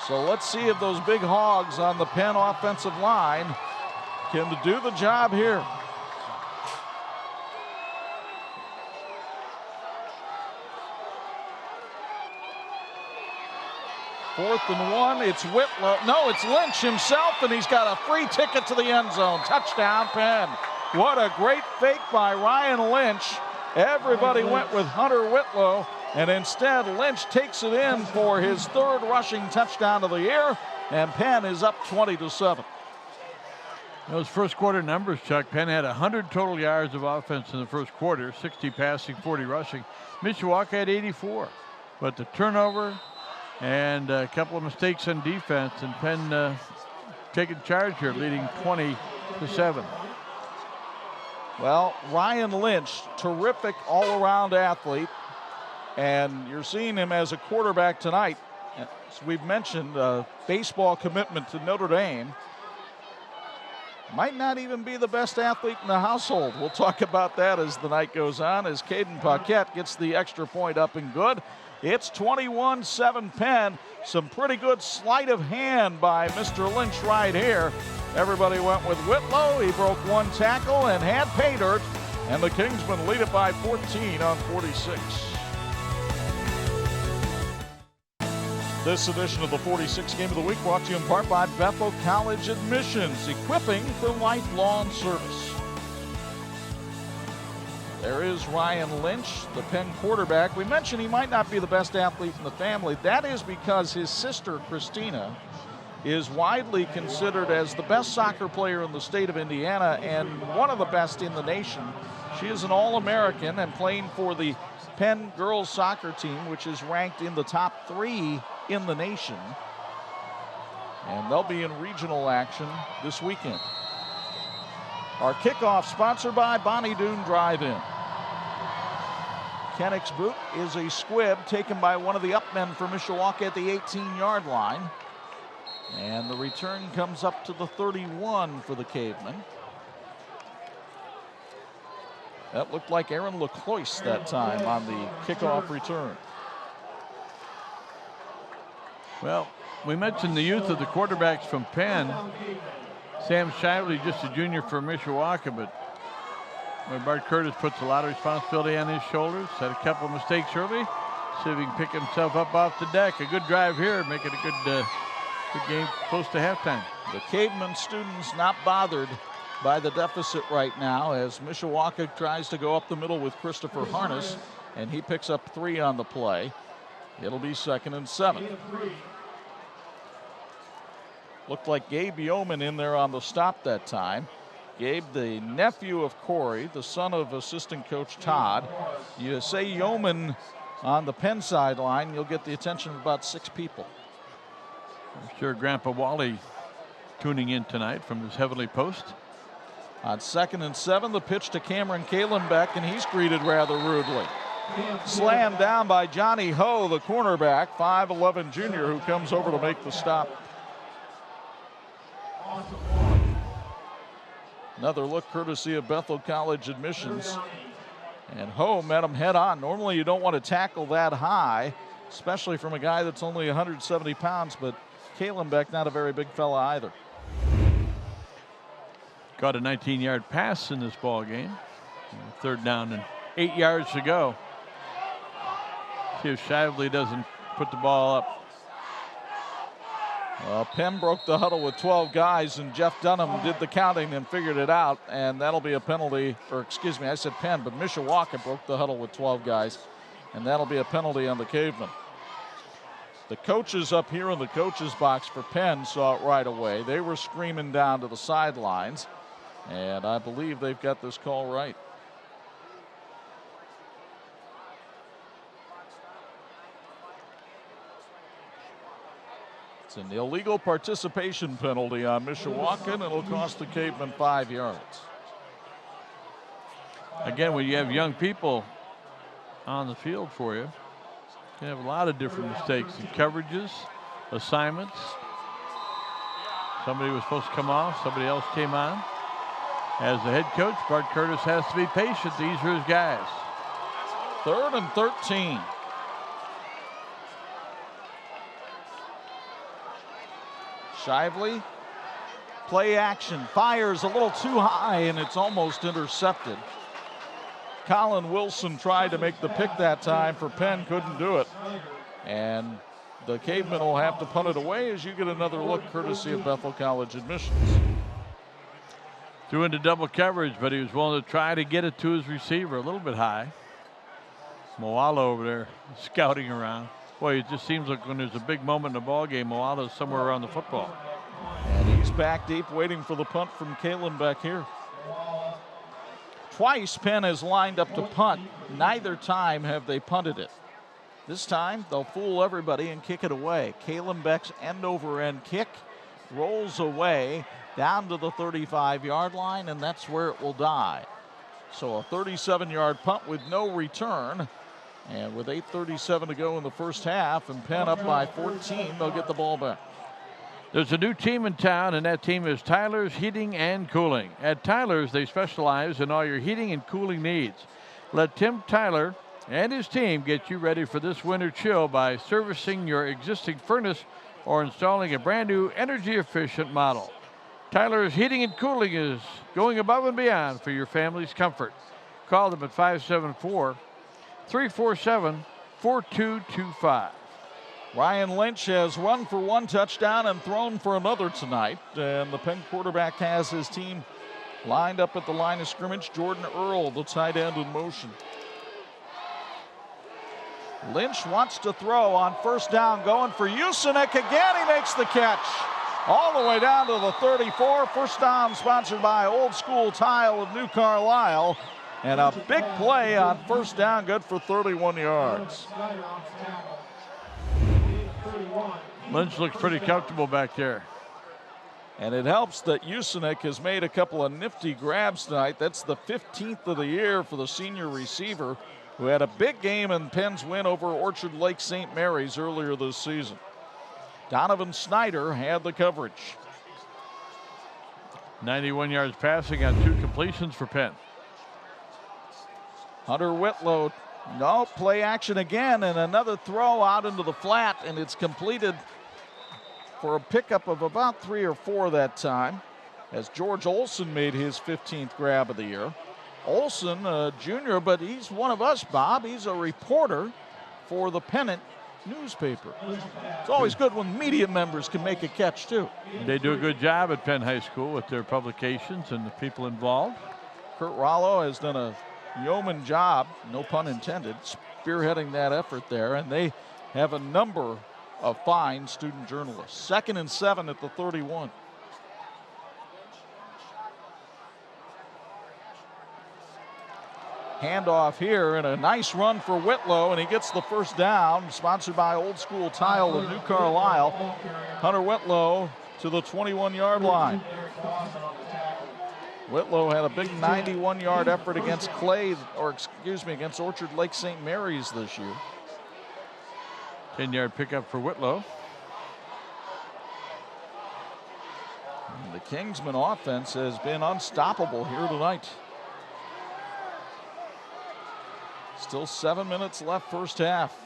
So let's see if those big hogs on the Penn offensive line can do the job here. Fourth and 1, it's Whitlow. No, it's Lynch himself, and he's got a free ticket to the end zone. Touchdown, Penn. What a great fake by Ryan Lynch. Everybody went with Hunter Whitlow, and instead Lynch takes it in for his 3rd rushing touchdown of the year, and Penn is up 20-7. Those first quarter numbers, Chuck. Penn had 100 total yards of offense in the first quarter, 60 passing, 40 rushing. Mishawaka had 84, but the turnover and a couple of mistakes on defense, and Penn taking charge here, leading 20-7. Well, Ryan Lynch, terrific all-around athlete, and you're seeing him as a quarterback tonight. As we've mentioned, baseball commitment to Notre Dame. Might not even be the best athlete in the household. We'll talk about that as the night goes on, as Caden Paquette gets the extra point up and good. It's 21-7 Penn. Some pretty good sleight of hand by Mr. Lynch right here. Everybody went with Whitlow. He broke one tackle and had pay dirt. And the Kingsmen lead it by 14 on 46. This edition of the 46 Game of the Week brought to you in part by Bethel College Admissions, equipping for lifelong service. There is Ryan Lynch, the Penn quarterback. We mentioned he might not be the best athlete in the family. That is because his sister, Christina, is widely considered as the best soccer player in the state of Indiana and one of the best in the nation. She is an All-American and playing for the Penn girls soccer team, which is ranked in the top 3 in the nation. And they'll be in regional action this weekend. Our kickoff sponsored by Bonnie Doon Drive-In. Kennick's boot is a squib taken by one of the upmen for Mishawaka at the 18-yard line. And the return comes up to the 31 for the Cavemen. That looked like Aaron Leclois that time on the kickoff return. Well, we mentioned the youth of the quarterbacks from Penn. Sam Shively, just a junior for Mishawaka, but Bart Curtis puts a lot of responsibility on his shoulders. Had a couple of mistakes early. See if he can pick himself up off the deck. A good drive here, make it a good game close to halftime. The Caveman students not bothered by the deficit right now as Mishawaka tries to go up the middle with Christopher Harness, and he picks up 3 on the play. It'll be 2nd and 7. Looked like Gabe Yeoman in there on the stop that time. Gabe, the nephew of Corey, the son of assistant coach Todd. You say Yeoman on the Penn sideline, you'll get the attention of about 6 people. I'm sure Grandpa Wally tuning in tonight from his heavenly post. On 2nd and 7, the pitch to Cameron Kalenbeck, and he's greeted rather rudely. Slammed down by Johnny Ho, the cornerback, 5'11" junior, who comes over to make the stop. Another look courtesy of Bethel College admissions. And Ho met him head on. Normally you don't want to tackle that high, especially from a guy that's only 170 pounds, but Kalenbeck not a very big fella either. Got a 19-yard pass in this ball game. 3rd down and 8 yards to go. See if Shively doesn't put the ball up. Penn broke the huddle with 12 guys, and Jeff Dunham did the counting and figured it out, and that'll be a penalty, or excuse me, I said Penn, but Mishawaka broke the huddle with 12 guys, and that'll be a penalty on the Cavemen. The coaches up here in the coaches box for Penn saw it right away. They were screaming down to the sidelines, and I believe they've got this call right. It's an illegal participation penalty on Mishawaka, and it'll cost the Cavemen 5 yards. Again, when you have young people on the field for you, you can have a lot of different mistakes in coverages, assignments. Somebody was supposed to come off, somebody else came on. As the head coach, Bart Curtis has to be patient. These are his guys. 3rd and 13. Shively, play action, fires a little too high, and it's almost intercepted. Colin Wilson tried to make the pick that time for Penn, couldn't do it. And the Cavemen will have to punt it away as you get another look courtesy of Bethel College admissions. Threw into double coverage, but he was willing to try to get it to his receiver a little bit high. Moala over there scouting around. Boy, it just seems like when there's a big moment in the ball game, Moala's somewhere around the football. And he's back deep waiting for the punt from Kalenbeck here. Twice Penn has lined up to punt. Neither time have they punted it. This time they'll fool everybody and kick it away. Kalenbeck's end-over-end kick rolls away down to the 35-yard line, and that's where it will die. So a 37-yard punt with no return. And with 8:37 to go in the first half and Penn up by 14, they'll get the ball back. There's a new team in town, and that team is Tyler's Heating and Cooling. At Tyler's, they specialize in all your heating and cooling needs. Let Tim Tyler and his team get you ready for this winter chill by servicing your existing furnace or installing a brand new energy-efficient model. Tyler's Heating and Cooling is going above and beyond for your family's comfort. Call them at 574-347-4225. Ryan Lynch has run for 1 touchdown and thrown for another tonight. And the Penn quarterback has his team lined up at the line of scrimmage. Jordan Earl, the tight end, in motion. Lynch wants to throw on first down, going for Usenik again. He makes the catch all the way down to the 34. First down sponsored by Old School Tile of New Carlisle. And a big play on first down, good for 31 yards. Lynch looks pretty comfortable back there. And it helps that Usenik has made a couple of nifty grabs tonight. That's the 15th of the year for the senior receiver, who had a big game in Penn's win over Orchard Lake St. Mary's earlier this season. Donovan Snyder had the coverage. 91 yards passing on 2 completions for Penn. Hunter Whitlow, no, play action again, and another throw out into the flat, and it's completed for a pickup of about 3 or 4 that time, as George Olson made his 15th grab of the year. Olson, a junior, but he's one of us, Bob. He's a reporter for the Pennant newspaper. It's always good when media members can make a catch, too. They do a good job at Penn High School with their publications and the people involved. Kurt Rollo has done a yeoman job, no pun intended, spearheading that effort there, and they have a number of fine student journalists. 2nd and 7 at the 31. Handoff here and a nice run for Whitlow, and he gets the first down, sponsored by Old School Tile of New Carlisle. Hunter Whitlow to the 21-yard line. Whitlow had a big 91-yard effort against against Orchard Lake St. Mary's this year. 10-yard pickup for Whitlow. And the Kingsmen offense has been unstoppable here tonight. Still 7 minutes left first half.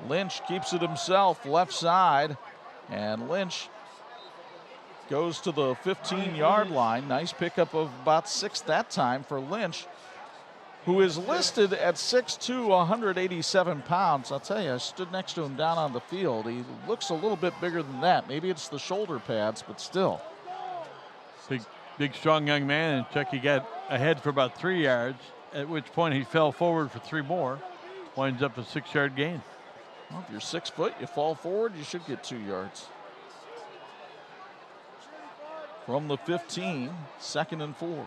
Lynch keeps it himself, left side, and Lynch goes to the 15-yard line. Nice pickup of about 6 that time for Lynch, who is listed at 6'2", 187 pounds. I'll tell you, I stood next to him down on the field. He looks a little bit bigger than that. Maybe it's the shoulder pads, but still. Big, strong young man, and Chucky got ahead for about 3 yards, at which point he fell forward for 3 more. Winds up a 6-yard gain. Well, if you're 6 foot, you fall forward, you should get 2 yards. From the 15, 2nd and 4.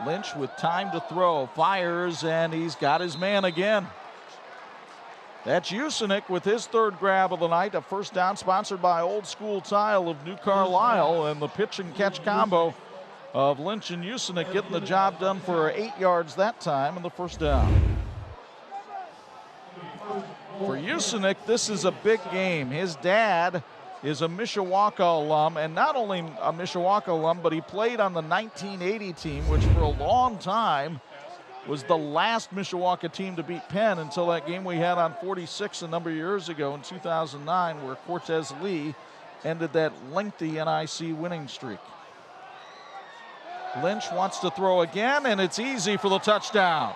Lynch with time to throw, fires, and he's got his man again. That's Usenik with his 3rd grab of the night. A first down sponsored by Old School Tile of New Carlisle, and the pitch and catch combo of Lynch and Usenik getting the job done for 8 yards that time and the first down. For Usenik, this is a big game. His dad is a Mishawaka alum, and not only a Mishawaka alum, but he played on the 1980 team, which for a long time was the last Mishawaka team to beat Penn until that game we had on 46 a number of years ago in 2009, where Cortez Lee ended that lengthy NIC winning streak. Lynch wants to throw again, and it's easy for the touchdown.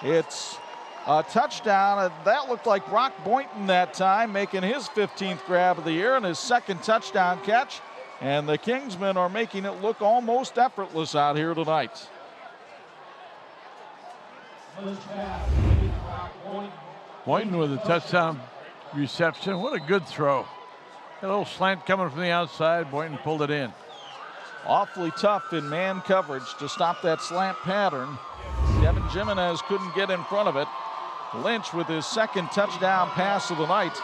It's a touchdown. That looked like Brock Boynton that time, making his 15th grab of the year and his 2nd touchdown catch. And the Kingsmen are making it look almost effortless out here tonight. Boynton with a touchdown reception. What a good throw. A little slant coming from the outside. Boynton pulled it in. Awfully tough in man coverage to stop that slant pattern. Devin Jimenez couldn't get in front of it. Lynch with his 2nd touchdown pass of the night.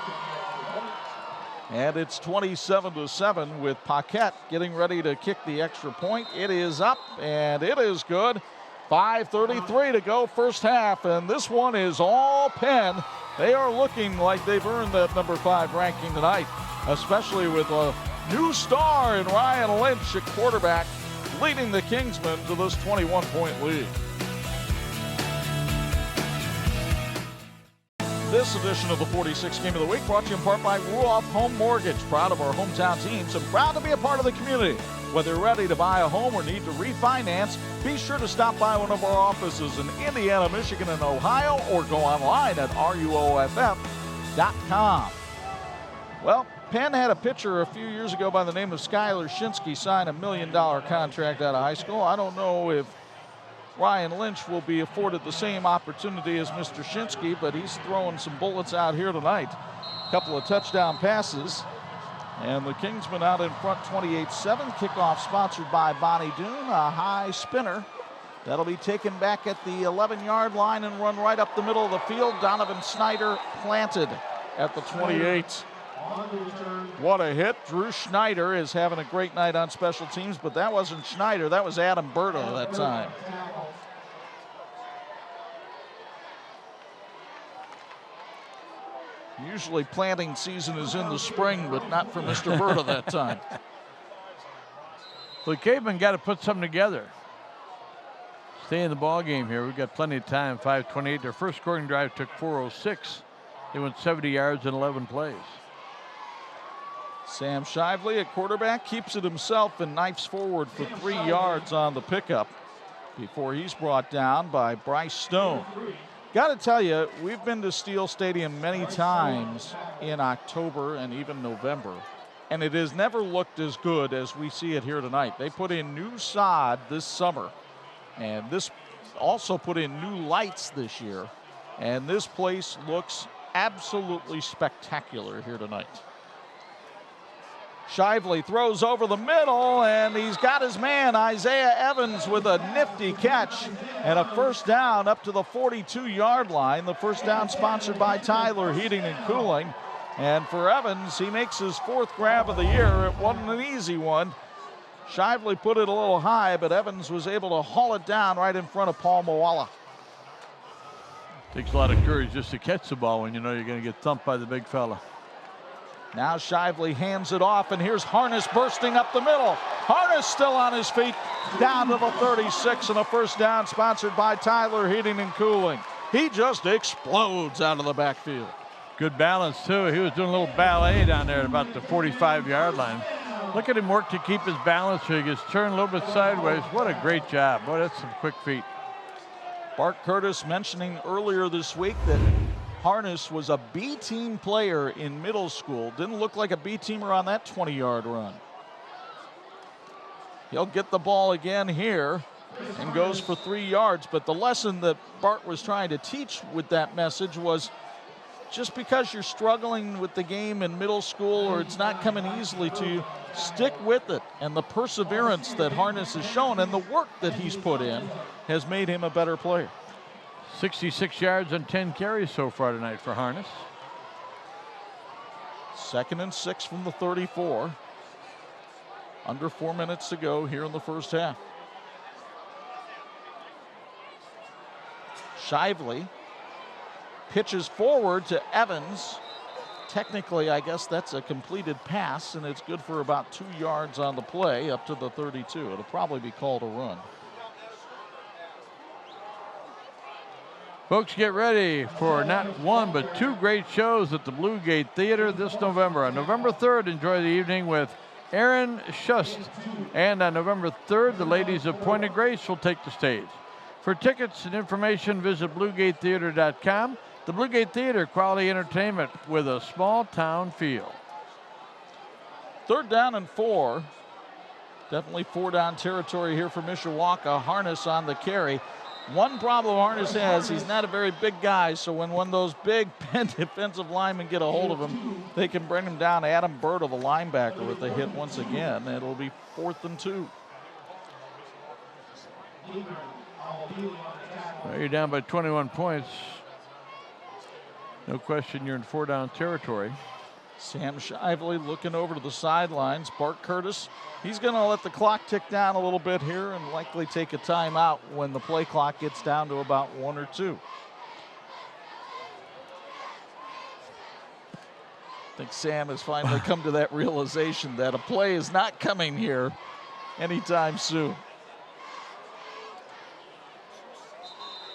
And it's 27-7 with Paquette getting ready to kick the extra point. It is up, and it is good. 5:33 to go first half, and this one is all Penn. They are looking like they've earned that number 5 ranking tonight, especially with a new star in Ryan Lynch at quarterback, leading the Kingsmen to this 21-point lead. This edition of the 46th Game of the Week brought to you in part by Ruoff Home Mortgage. Proud of our hometown teams and proud to be a part of the community. Whether you're ready to buy a home or need to refinance, be sure to stop by one of our offices in Indiana, Michigan, and Ohio, or go online at ruoff.com. Well, Penn had a pitcher a few years ago by the name of Skylar Shinsky sign a $1 million contract out of high school. I don't know if Ryan Lynch will be afforded the same opportunity as Mr. Shinsky, but he's throwing some bullets out here tonight. A couple of touchdown passes. And the Kingsmen out in front 28-7. Kickoff sponsored by Bonnie Doon. A high spinner. That'll be taken back at the 11-yard line and run right up the middle of the field. Donovan Snyder planted at the 28. What a hit. Drew Schneider is having a great night on special teams, but that wasn't Schneider. That was Adam Berto that time. Usually planting season is in the spring, but not for Mr. Berta that time. So the Cavemen got to put something together. Stay in the ball game here. We've got plenty of time. 5:28. Their first scoring drive took 4:06. They went 70 yards in 11 plays. Sam Shively at quarterback keeps it himself and knifes forward for 3 yards on the pickup before he's brought down by Bryce Stone. Got to tell you, we've been to Steel Stadium many times in October and even November, and it has never looked as good as we see it here tonight. They put in new sod this summer, and this also put in new lights this year, and this place looks absolutely spectacular here tonight. Shively throws over the middle, and he's got his man, Isaiah Evans, with a nifty catch and a first down up to the 42-yard line. The first down sponsored by Tyler Heating and Cooling. And for Evans, he makes his 4th grab of the year. It wasn't an easy one. Shively put it a little high, but Evans was able to haul it down right in front of Paul Moala. Takes a lot of courage just to catch the ball when you know you're going to get thumped by the big fella. Now Shively hands it off, and here's Harness bursting up the middle. Harness still on his feet, down to the 36, and a first down sponsored by Tyler Heating and Cooling. He just explodes out of the backfield. Good balance, too. He was doing a little ballet down there at about the 45-yard line. Look at him work to keep his balance so he gets turned a little bit sideways. What a great job. Boy, that's some quick feet. Bart Curtis mentioning earlier this week that Harness was a B-team player in middle school. Didn't look like a B-teamer on that 20-yard run. He'll get the ball again here and goes for 3 yards. But the lesson that Bart was trying to teach with that message was just because you're struggling with the game in middle school or it's not coming easily to you, stick with it. And the perseverance that Harness has shown and the work that he's put in has made him a better player. 66 yards and 10 carries so far tonight for Harness. 2nd and 6 from the 34. Under 4 minutes to go here in the first half. Shively pitches forward to Evans. Technically, I guess that's a completed pass, and it's good for about 2 yards on the play up to the 32. It'll probably be called a run. Folks, get ready for not one but 2 great shows at the Blue Gate Theater this November. On November 3rd, enjoy the evening with Aaron Shust. And on November 3rd, the ladies of Point of Grace will take the stage. For tickets and information, visit BlueGateTheater.com. The Blue Gate Theater, quality entertainment with a small town feel. 3rd down and 4. Definitely 4-down territory here for Mishawaka. Harness on the carry. One problem Harness has, he's not a very big guy, so when one of those big Penn defensive linemen get a hold of him, they can bring him down. Adam Bird, the linebacker, with the hit once again. It'll be 4th and 2. Well, you're down by 21 points. No question you're in 4-down territory. Sam Shively looking over to the sidelines. Bart Curtis, he's going to let the clock tick down a little bit here and likely take a timeout when the play clock gets down to about 1 or 2. I think Sam has finally come to that realization that a play is not coming here anytime soon.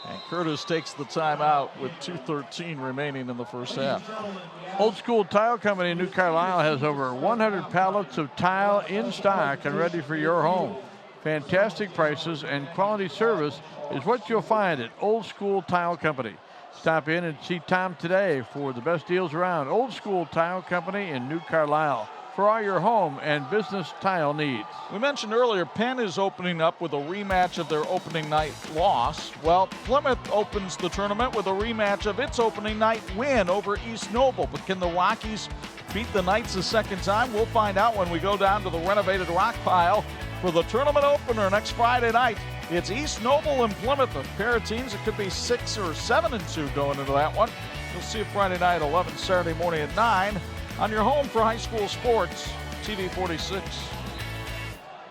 And Curtis takes the timeout with 2:13 remaining in the first half. Old School Tile Company in New Carlisle has over 100 pallets of tile in stock and ready for your home. Fantastic prices and quality service is what you'll find at Old School Tile Company. Stop in and see Tom today for the best deals around. Old School Tile Company in New Carlisle for all your home and business tile needs. We mentioned earlier, Penn is opening up with a rematch of their opening night loss. Well, Plymouth opens the tournament with a rematch of its opening night win over East Noble. But can the Rockies beat the Knights a second time? We'll find out when we go down to the renovated rock pile for the tournament opener next Friday night. It's East Noble and Plymouth, a pair of teams. It could be 6 or 7 and 2 going into that one. You'll see it Friday night, 11, Saturday morning at 9. On your home for high school sports, TV 46.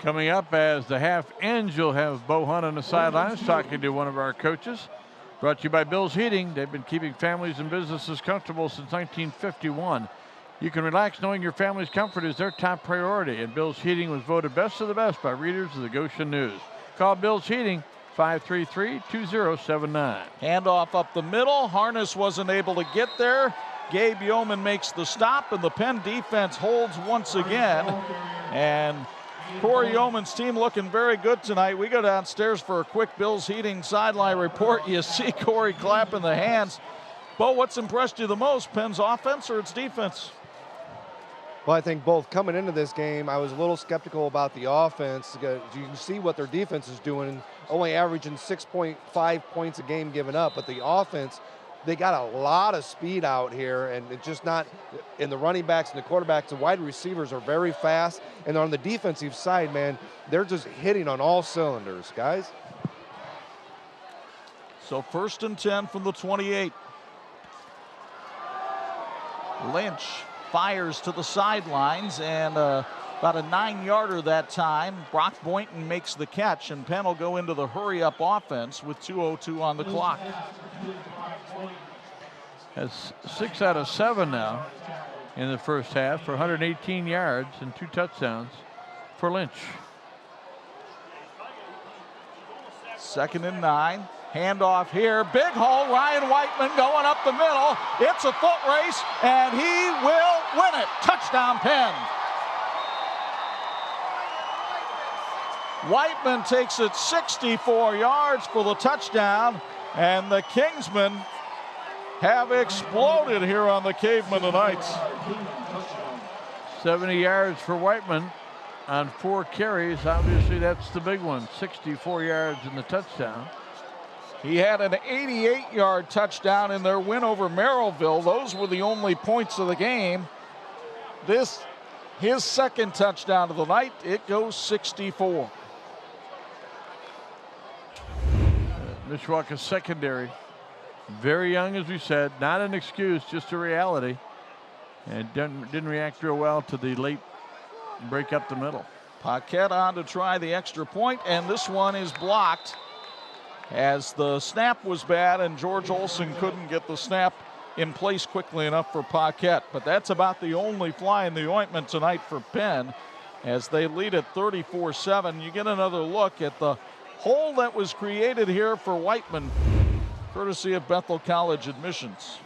Coming up as the half ends, you'll have Bo Hunt on the sidelines talking to one of our coaches. Brought to you by Bill's Heating. They've been keeping families and businesses comfortable since 1951. You can relax knowing your family's comfort is their top priority, and Bill's Heating was voted best of the best by readers of the Goshen News. Call Bill's Heating, 533-2079. Handoff up the middle. Harness wasn't able to get there. Gabe Yeoman makes the stop, and the Penn defense holds once again. And Corey Yeoman's team looking very good tonight. We go downstairs for a quick Bills Heating sideline report. You see Corey clapping the hands. Bo, what's impressed you the most, Penn's offense or its defense? Well, I think both. Coming into this game, I was a little skeptical about the offense. You can see what their defense is doing, only averaging 6.5 points a game given up. But the offense, they got a lot of speed out here, and it's just not in the running backs and the quarterbacks. The wide receivers are very fast, and on the defensive side, man, they're just hitting on all cylinders, guys. So 1st and 10 from the 28. Lynch fires to the sidelines, and about a 9-yarder that time. Brock Boynton makes the catch, and Penn will go into the hurry-up offense with 2:02 on the clock. That's 6 out of 7 now in the first half for 118 yards and 2 touchdowns for Lynch. 2nd and 9. Handoff here. Big hole. Ryan Whiteman going up the middle. It's a foot race, and he will win it. Touchdown, Penn. Whiteman takes it 64 yards for the touchdown, and the Kingsmen have exploded here on the Cavemen tonight. 70 yards for Whiteman on 4 carries. Obviously, that's the big one. 64 yards in the touchdown. He had an 88-yard touchdown in their win over Merrillville. Those were the only points of the game. His 2nd touchdown of the night. It goes 64. Mishawaka secondary, very young, as we said. Not an excuse, just a reality. And didn't react real well to the late break up the middle. Paquette on to try the extra point, and this one is blocked as the snap was bad and George Olson couldn't get the snap in place quickly enough for Paquette. But that's about the only fly in the ointment tonight for Penn as they lead at 34-7. You get another look at the hole that was created here for Whiteman, courtesy of Bethel College admissions.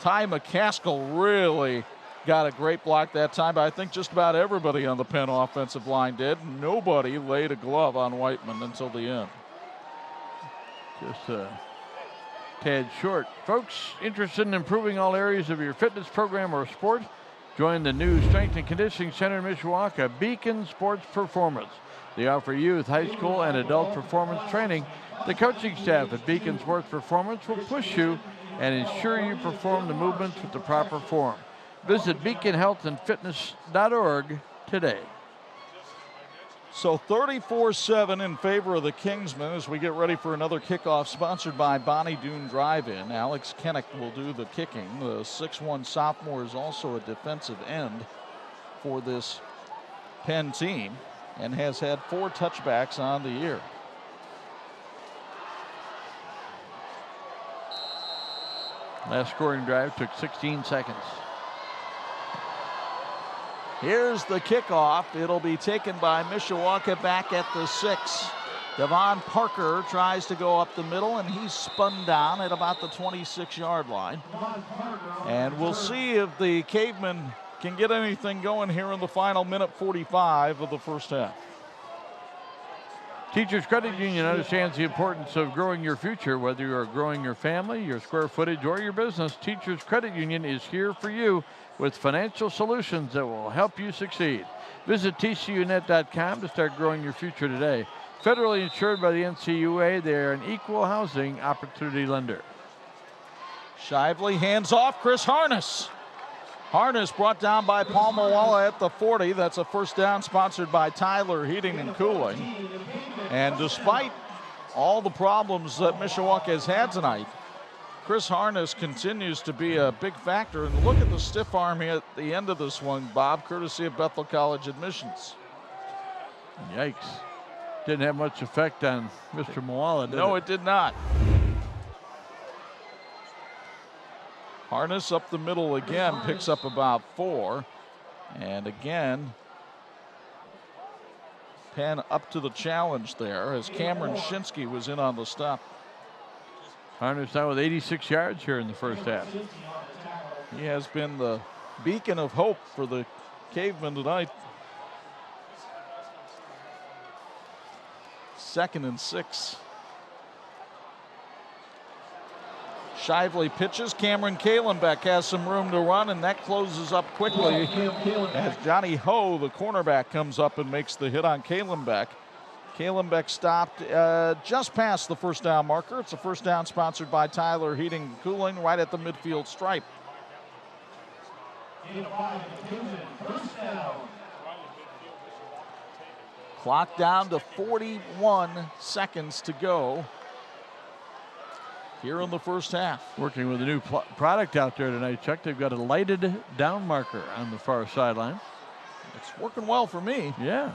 Ty McCaskill really got a great block that time, but I think just about everybody on the Penn offensive line did. Nobody laid a glove on Whiteman until the end. Just a tad short. Folks, interested in improving all areas of your fitness program or sport? Join the new Strength and Conditioning Center in Mishawaka, Beacon Sports Performance. They offer youth, high school, and adult performance training. The coaching staff at Beacon Sports Performance will push you and ensure you perform the movements with the proper form. Visit beaconhealthandfitness.org today. So 34-7 in favor of the Kingsmen as we get ready for another kickoff sponsored by Bonnie Doon Drive-In. Alex Kennick will do the kicking. The 6'1 sophomore is also a defensive end for this Penn team and has had 4 touchbacks on the year. Last scoring drive took 16 seconds. Here's the kickoff. It'll be taken by Mishawaka back at the 6. Devon Parker tries to go up the middle, and he's spun down at about the 26-yard line. And we'll see if the Cavemen can get anything going here in the final minute 45 of the first half. Teachers Credit Union understands the importance of growing your future. Whether you are growing your family, your square footage, or your business, Teachers Credit Union is here for you with financial solutions that will help you succeed. Visit tcunet.com to start growing your future today. Federally insured by the NCUA, they are an equal housing opportunity lender. Shively hands off Chris Harness. Harness brought down by Paul Moala at the 40. That's a first down sponsored by Tyler Heating and Cooling. And despite all the problems that Mishawaka has had tonight, Chris Harness continues to be a big factor. And look at the stiff arm here at the end of this one, Bob, courtesy of Bethel College admissions. Yikes. Didn't have much effect on Mr. Moala, did it? No, it did not. Harness up the middle again, picks up about 4. And again, Penn up to the challenge there as Cameron Shinsky was in on the stop. Harness now with 86 yards here in the first half. He has been the beacon of hope for the Cavemen tonight. 2nd and 6. Shively pitches. Cameron Kalenbeck has some room to run, and that closes up quickly as Johnny Ho, the cornerback, comes up and makes the hit on Kalenbeck. Kalenbeck stopped just past the first down marker. It's a first down sponsored by Tyler Heating and Cooling right at the midfield stripe. Clock down to 41 seconds to go here in the first half. Working with a new product out there tonight, Chuck. They've got a lighted down marker on the far sideline. It's working well for me. Yeah.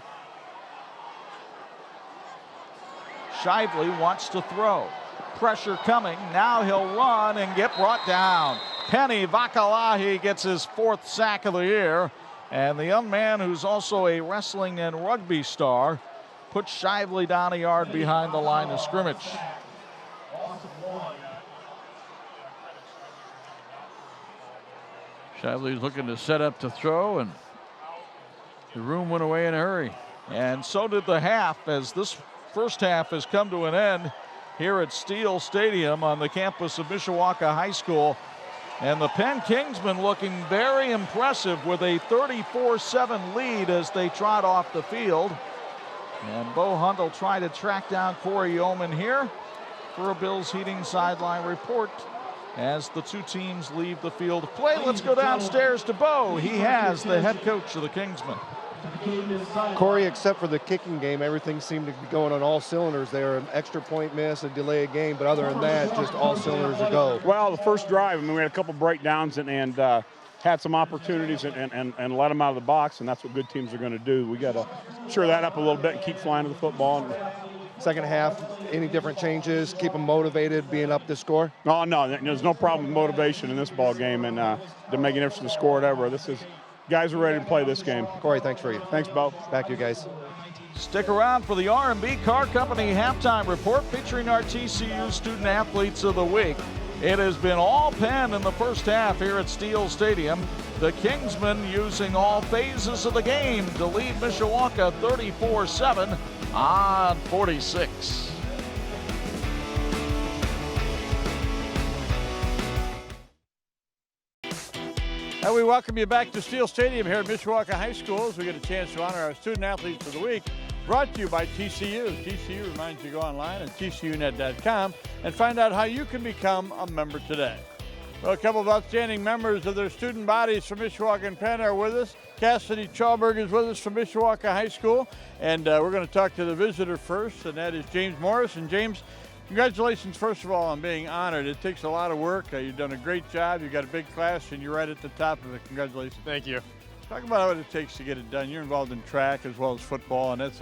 Shively wants to throw. Pressure coming. Now he'll run and get brought down. Penny Vakalahi gets his 4th sack of the year. And the young man, who's also a wrestling and rugby star, puts Shively down a yard behind the line of scrimmage. Shively's looking to set up to throw, and the room went away in a hurry. And so did the half, as this first half has come to an end here at Steele Stadium on the campus of Mishawaka High School. And the Penn Kingsmen looking very impressive with a 34-7 lead as they trot off the field. And Bo Hundle tried to track down Corey Yeoman here for a Bills Heating sideline report as the two teams leave the field of play. Let's go downstairs to Bo. He has the head coach of the Kingsmen. Corey, except for the kicking game, everything seemed to be going on all cylinders there. An extra point miss, a delayed game, but other than that, just all cylinders to go. Well, the first drive, I mean, we had a couple breakdowns and had some opportunities and let them out of the box, and that's what good teams are going to do. We got to cheer that up a little bit and keep flying to the football. Second half, any different changes? Keep them motivated, being up to score? No, there's no problem with motivation in this ball game, and to make an effort to score whatever. Guys are ready to play this game. Corey, thanks for you. Thanks, Bo. Back to you guys. Stick around for the R&B Car Company halftime report featuring our TCU Student Athletes of the Week. It has been all Penn in the first half here at Steele Stadium. The Kingsmen using all phases of the game to lead Mishawaka 34-7 on 46. And we welcome you back to Steele Stadium here at Mishawaka High School as we get a chance to honor our Student Athletes of the Week, brought to you by TCU. TCU reminds you to go online at tcunet.com and find out how you can become a member today. Well, a couple of outstanding members of their student bodies from Mishawaka and Penn are with us. Cassidy Chalberg is with us from Mishawaka High School, and we're going to talk to the visitor first, and that is James Morris. And James, congratulations, first of all, on being honored. It takes a lot of work. You've done a great job. You've got a big class, and you're right at the top of it. Congratulations. Thank you. Talk about what it takes to get it done. You're involved in track as well as football, and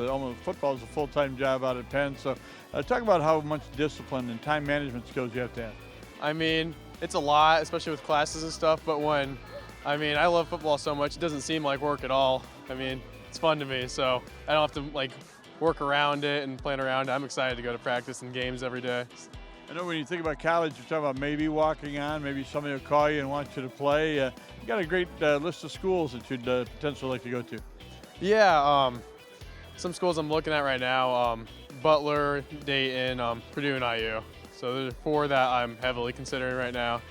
football is a full-time job out at Penn. So talk about how much discipline and time management skills you have to have. I mean, it's a lot, especially with classes and stuff, but I love football so much, it doesn't seem like work at all. I mean, it's fun to me, so I don't have to work around it and plan around it. I'm excited to go to practice and games every day. I know when you think about college, you're talking about maybe walking on, maybe somebody will call you and want you to play. You got a great list of schools that you'd potentially like to go to. Yeah, some schools I'm looking at right now, Butler, Dayton, Purdue, and IU. So there's 4 that I'm heavily considering right now.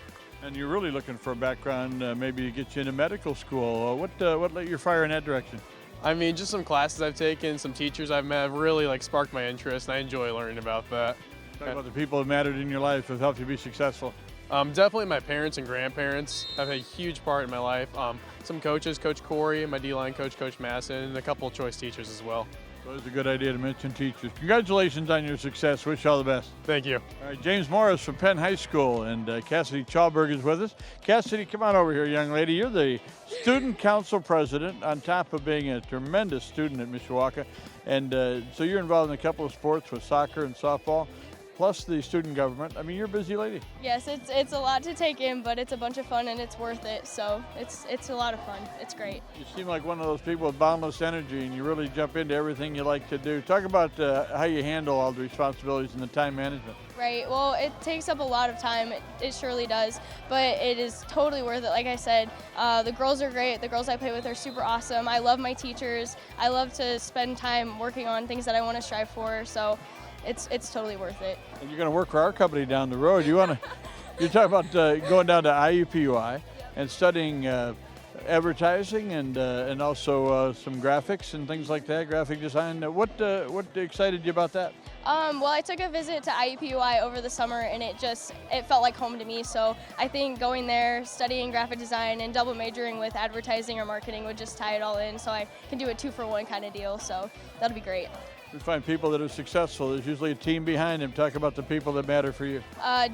And you're really looking for a background, maybe to get you into medical school. What let you fire in that direction? I mean, just some classes I've taken, some teachers I've met have really sparked my interest, and I enjoy learning about that. Talk about the people that mattered in your life that helped you be successful. Definitely my parents and grandparents have had a huge part in my life. Some coaches, Coach Corey, my D-line coach, Coach Masson, and a couple of choice teachers as well. So it's a good idea to mention teachers. Congratulations on your success. Wish you all the best. Thank you. All right, James Morris from Penn High School, and Cassidy Chalberg is with us. Cassidy, come on over here, young lady. You're the student council president on top of being a tremendous student at Mishawaka. And so you're involved in a couple of sports with soccer and softball. plus the student government. I mean, you're a busy lady. Yes, it's a lot to take in, but it's a bunch of fun and it's worth it. So it's a lot of fun. It's great. You seem like one of those people with boundless energy, and you really jump into everything you like to do. Talk about how you handle all the responsibilities and the time management. Right. Well, it takes up a lot of time. It surely does, but it is totally worth it. Like I said, the girls are great. The girls I play with are super awesome. I love my teachers. I love to spend time working on things that I want to strive for. So it's totally worth it. And you're going to work for our company down the road. You're talking about going down to IUPUI and studying advertising and also some graphics and things like that, graphic design. What excited you about that? Well, I took a visit to IUPUI over the summer, and it felt like home to me. So I think going there, studying graphic design, and double majoring with advertising or marketing would just tie it all in. So I can do a 2-for-1 kind of deal. So that'll be great. We find people that are successful. There's usually a team behind them. Talk about the people that matter for you.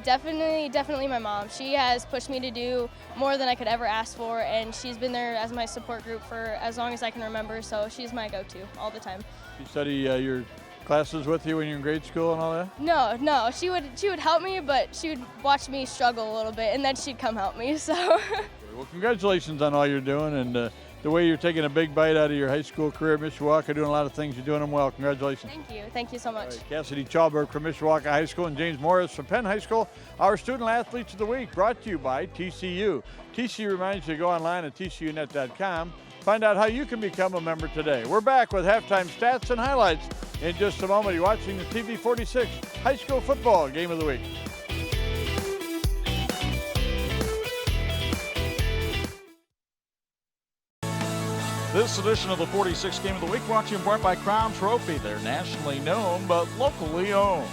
Definitely my mom. She has pushed me to do more than I could ever ask for, and she's been there as my support group for as long as I can remember. So she's my go-to all the time. You study your classes with you when you're in grade school and all that? No. She would help me, but she would watch me struggle a little bit, and then she'd come help me. So. Well, congratulations on all you're doing and the way you're taking a big bite out of your high school career. Mishawaka doing a lot of things. You're doing them well. Congratulations. Thank you so much. Right, Cassidy Chalberg from Mishawaka High School and James Morris from Penn High School. Our Student Athletes of the Week brought to you by TCU. TCU reminds you to go online at tcunet.com. Find out how you can become a member today. We're back with halftime stats and highlights in just a moment. You're watching the TV 46 High School Football Game of the Week. This edition of the 46th Game of the Week brought to you in part by Crown Trophy. They're nationally known but locally owned.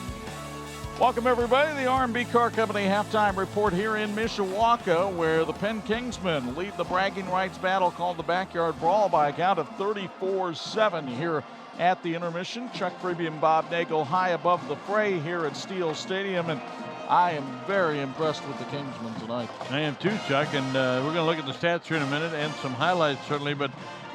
Welcome everybody to the R&B Car Company halftime report here in Mishawaka, where the Penn Kingsmen lead the bragging rights battle called the Backyard Brawl by a count of 34-7 here at the intermission. Chuck Freeby and Bob Nagel high above the fray here at Steele Stadium, and I am very impressed with the Kingsmen tonight. I am too, Chuck, and we're going to look at the stats here in a minute and some highlights certainly, but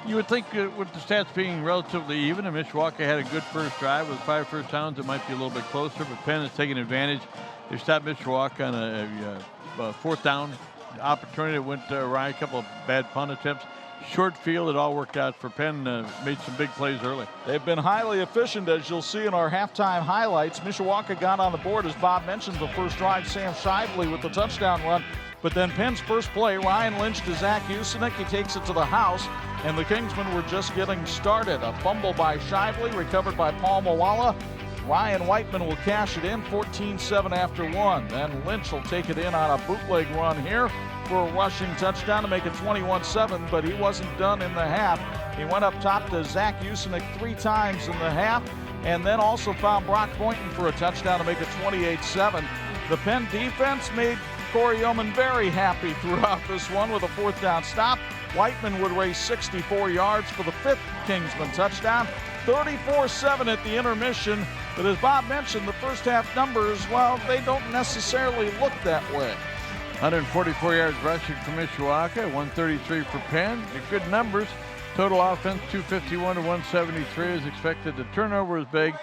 you would think with the stats being relatively even, and Mishawaka had a good first drive with 5 first downs, it might be a little bit closer, but Penn is taking advantage. They stopped Mishawaka on a 4th down opportunity that went awry, a couple of bad punt attempts. Short field, it all worked out for Penn, made some big plays early. They've been highly efficient, as you'll see in our halftime highlights. Mishawaka got on the board, as Bob mentioned, the first drive, Sam Shively with the touchdown run. But then Penn's first play, Ryan Lynch to Zach Usenik. He takes it to the house, and the Kingsmen were just getting started. A fumble by Shively, recovered by Paul Mawala. Ryan Whiteman will cash it in, 14-7 after 1. Then Lynch will take it in on a bootleg run here for a rushing touchdown to make it 21-7, but he wasn't done in the half. He went up top to Zach Usenik 3 times in the half, and then also found Brock Boynton for a touchdown to make it 28-7. The Penn defense made Corey Yeoman very happy throughout this one with a 4th down stop. Whiteman would race 64 yards for the 5th Kingsman touchdown. 34-7 at the intermission. But as Bob mentioned, the first half numbers, well, they don't necessarily look that way. 144 yards rushing for Mishawaka, 133 for Penn. They're good numbers. Total offense 251 to 173 is expected. The turnover is big.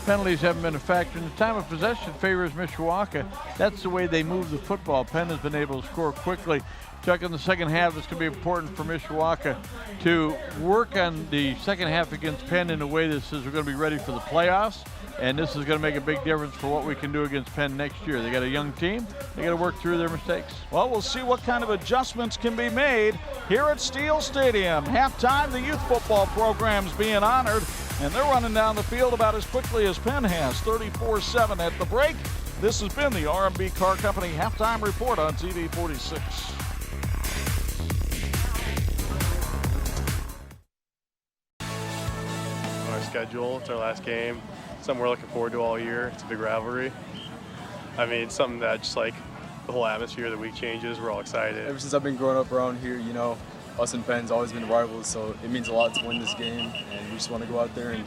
Penalties haven't been a factor. In the time of possession favors Mishawaka. That's the way they move the football. Penn has been able to score quickly. Chuck, in the second half, it's going to be important for Mishawaka to work on the second half against Penn in a way that says we're going to be ready for the playoffs. And this is going to make a big difference for what we can do against Penn next year. They got a young team. They got to work through their mistakes. Well, we'll see what kind of adjustments can be made here at Steele Stadium. Halftime, the youth football program's being honored, and they're running down the field about as quickly as Penn has, 34-7 at the break. This has been the R&B Car Company halftime report on TV 46. Our schedule, it's our last game. Something we're looking forward to all year. It's a big rivalry. I mean, it's something that just like the whole atmosphere of the week changes. We're all excited. Ever since I've been growing up around here, you know, us and Penn's always been rivals, so it means a lot to win this game, and we just want to go out there and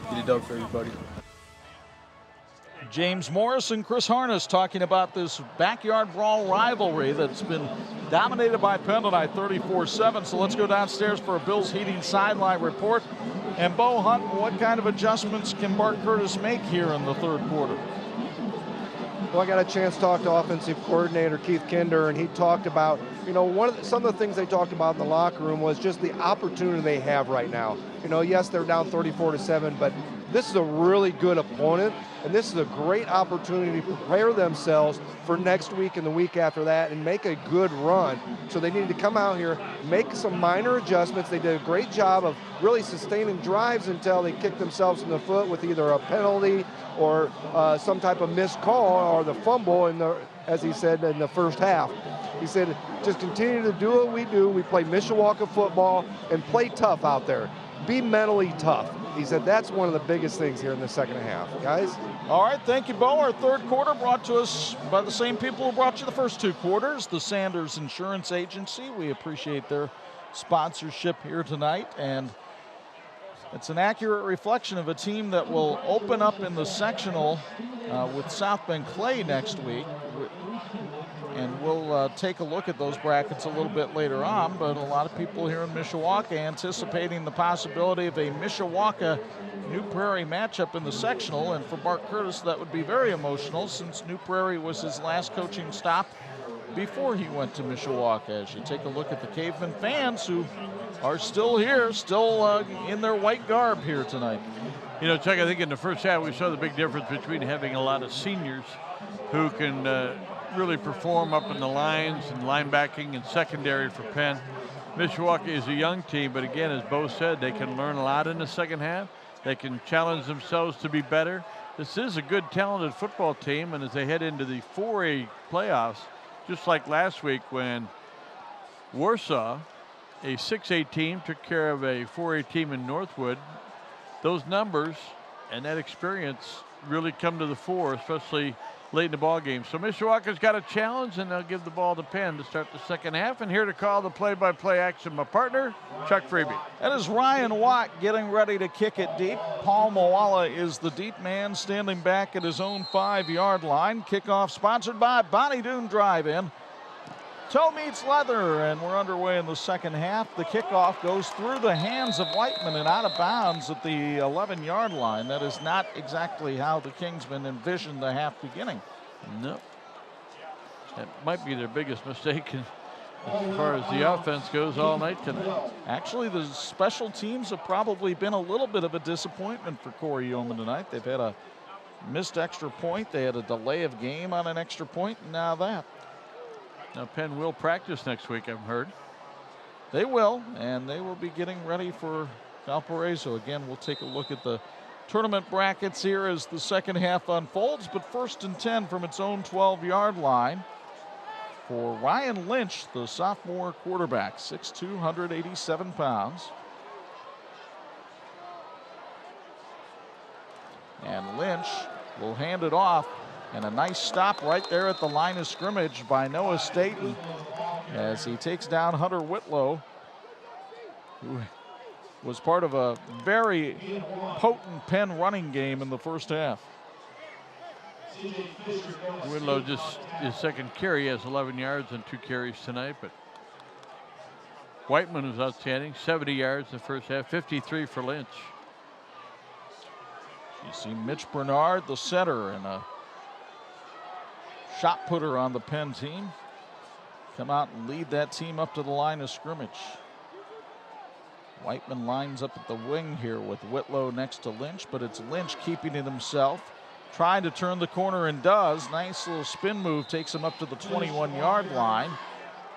get a dub for everybody. James Morris and Chris Harness talking about this backyard brawl rivalry that's been dominated by Penn tonight, 34-7. So let's go downstairs for a Bills Heating sideline report. And Bo Hunt, what kind of adjustments can Bart Curtis make here in the third quarter? Well, I got a chance to talk to offensive coordinator Keith Kinder, and he talked about, some of the things they talked about in the locker room was just the opportunity they have right now. Yes, they're down 34-7, but this is a really good opponent, and this is a great opportunity to prepare themselves for next week and the week after that and make a good run. So they needed to come out here, make some minor adjustments. They did a great job of really sustaining drives until they kicked themselves in the foot with either a penalty or some type of missed call or the fumble, as he said, in the first half. He said, just continue to do what we do. We play Mishawaka football and play tough out there. Be mentally tough. He said that's one of the biggest things here in the second half. Guys? All right, thank you, Bo. Our third quarter brought to us by the same people who brought you the first two quarters, the Sanders Insurance Agency. We appreciate their sponsorship here tonight, and it's an accurate reflection of a team that will open up in the sectional with South Bend Clay next week. And we'll take a look at those brackets a little bit later on, but a lot of people here in Mishawaka anticipating the possibility of a Mishawaka-New Prairie matchup in the sectional, and for Mark Curtis that would be very emotional since New Prairie was his last coaching stop before he went to Mishawaka. As you take a look at the Caveman fans who are still here, still in their white garb here tonight. Chuck, I think in the first half we saw the big difference between having a lot of seniors who can really perform up in the lines and linebacking and secondary for Penn. Mishawaka is a young team, but again, as Bo said, they can learn a lot in the second half. They can challenge themselves to be better. This is a good, talented football team, and as they head into the 4A playoffs, just like last week when Warsaw, a 6A team, took care of a 4A team in Northwood, those numbers and that experience really come to the fore, especially late in the ball game. So Mishawaka's got a challenge, and they'll give the ball to Penn to start the second half. And here to call the play-by-play action, my partner, Chuck Freeby. That is Ryan Watt getting ready to kick it deep. Paul Moala is the deep man standing back at his own 5-yard line. Kickoff sponsored by Bonnie Doon Drive-In. Toe meets leather, and we're underway in the second half. The kickoff goes through the hands of Whiteman and out of bounds at the 11-yard line. That is not exactly how the Kingsmen envisioned the half beginning. No. That might be their biggest mistake as far as the offense goes all night tonight. Actually, the special teams have probably been a little bit of a disappointment for Corey Yeoman tonight. They've had a missed extra point. They had a delay of game on an extra point, and now that. Now Penn will practice next week, I've heard. They will, and they will be getting ready for Valparaiso. Again, we'll take a look at the tournament brackets here as the second half unfolds, but 1st and 10 from its own 12-yard line for Ryan Lynch, the sophomore quarterback, 6'2", 187 pounds. And Lynch will hand it off. And a nice stop right there at the line of scrimmage by Noah Staten as he takes down Hunter Whitlow, who was part of a very potent Penn running game in the first half. Whitlow just his second carry, has 11 yards and 2 carries tonight, but Whiteman was outstanding, 70 yards in the first half, 53 for Lynch. You see Mitch Bernard, the center, and a shot putter on the Penn team, come out and lead that team up to the line of scrimmage. Whiteman lines up at the wing here with Whitlow next to Lynch, but it's Lynch keeping it himself, trying to turn the corner and does. Nice little spin move, takes him up to the 21-yard line,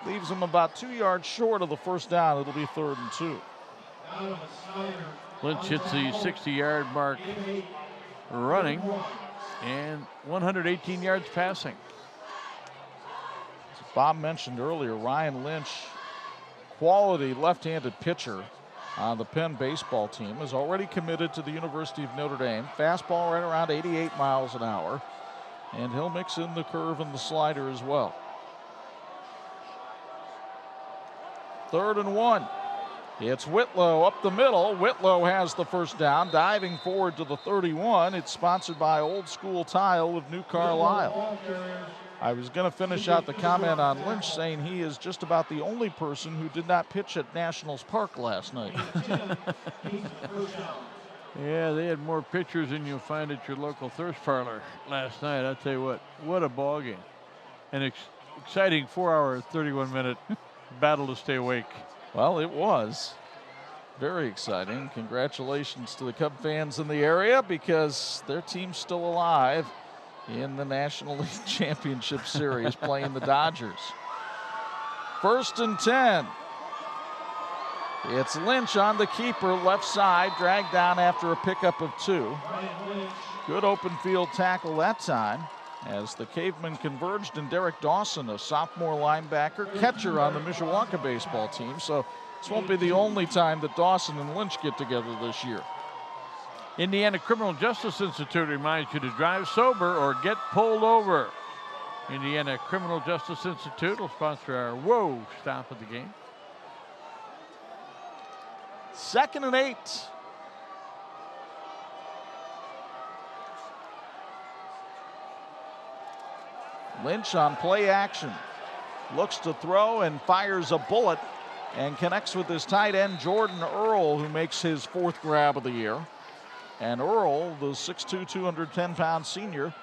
leaves him about 2 yards short of the first down. It'll be 3rd and 2. Lynch hits the 60-yard mark running and 118 yards passing. As Bob mentioned earlier, Ryan Lynch, quality left-handed pitcher on the Penn baseball team, is already committed to the University of Notre Dame. Fastball right around 88 miles an hour, and he'll mix in the curve and the slider as well. 3rd and 1. It's Whitlow up the middle. Whitlow has the first down, diving forward to the 31. It's sponsored by Old School Tile of New Carlisle. I was going to finish out the comment on Lynch saying he is just about the only person who did not pitch at Nationals Park last night. Yeah, they had more pictures than you'll find at your local thirst parlor last night. I'll tell you what a ball game. An exciting 4-hour, 31-minute battle to stay awake. Well, it was very exciting. Congratulations to the Cub fans in the area because their team's still alive in the National League Championship Series playing the Dodgers. 1st and 10. It's Lynch on the keeper, left side, dragged down after a pickup of 2. Good open field tackle that time as the Cavemen converged, and Derek Dawson, a sophomore linebacker, catcher on the Mishawaka baseball team. So this won't be the only time that Dawson and Lynch get together this year. Indiana Criminal Justice Institute reminds you to drive sober or get pulled over. Indiana Criminal Justice Institute will sponsor our Whoa stop of the game. 2nd and 8. Lynch on play action. Looks to throw and fires a bullet and connects with his tight end, Jordan Earl, who makes his 4th grab of the year. And Earl, the 6'2", 210-pound senior,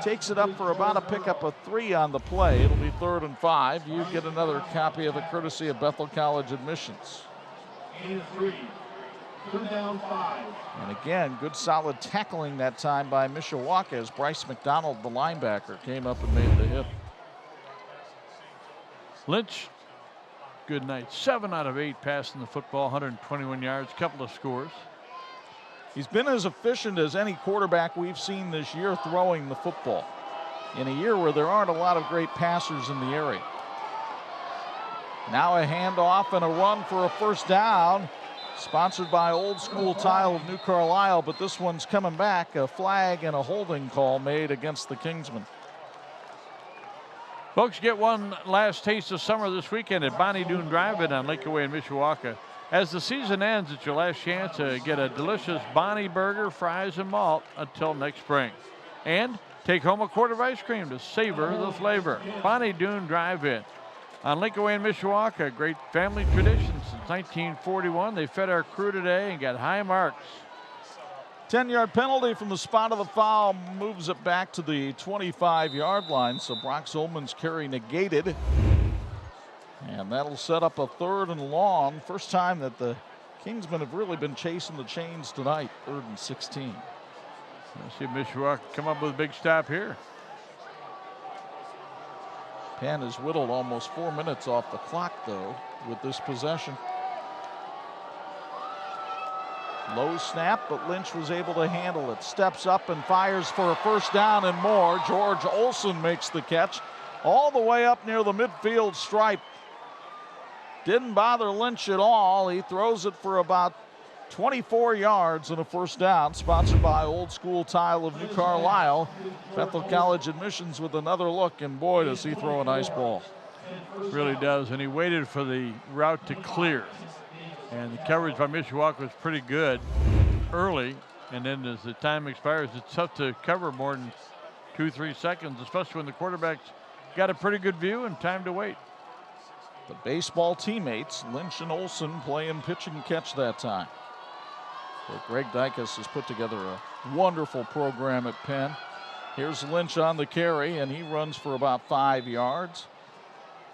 takes it up for about a pickup of 3 on the play. It'll be 3rd and 5. You get another copy of it courtesy of Bethel College Admissions. 3rd down 5. And again, good solid tackling that time by Mishawaka as Bryce McDonald, the linebacker, came up and made the hit. Lynch, good night. 7 out of 8 passing the football, 121 yards, couple of scores. He's been as efficient as any quarterback we've seen this year throwing the football in a year where there aren't a lot of great passers in the area. Now a handoff and a run for a 1st down, sponsored by Old School Tile of New Carlisle, but this one's coming back. A flag and a holding call made against the Kingsmen. Folks, get one last taste of summer this weekend at Bonnie Doon Drive-In on Lakeway in Mishawaka. As the season ends, it's your last chance to get a delicious Bonnie burger, fries, and malt until next spring. And take home a quart of ice cream to savor the flavor. Bonnie Doon Drive-In on Lakeway in Mishawaka. Great family tradition since 1941. They fed our crew today and got high marks. 10-yard penalty from the spot of the foul moves it back to the 25-yard line. So Brock Zolman's carry negated. And that'll set up a 3rd and long. First time that the Kingsmen have really been chasing the chains tonight. 3rd and 16. Let's see if Mishawaka come up with a big stop here. Penn has whittled almost 4 minutes off the clock, though, with this possession. Low snap, but Lynch was able to handle it. Steps up and fires for a 1st down and more. George Olson makes the catch all the way up near the midfield stripe. Didn't bother Lynch at all. He throws it for about 24 yards and a 1st down, sponsored by Old School Tile of New Carlisle. Bethel College Admissions with another look, and boy, does he throw a nice ball. Really does, and he waited for the route to clear. And the coverage by Mishawaka was pretty good early, and then as the time expires, it's tough to cover more than 2-3 seconds, especially when the quarterback's got a pretty good view and time to wait. The baseball teammates, Lynch and Olson, playing pitch and catch that time. But Greg Dykus has put together a wonderful program at Penn. Here's Lynch on the carry, and he runs for about 5 yards.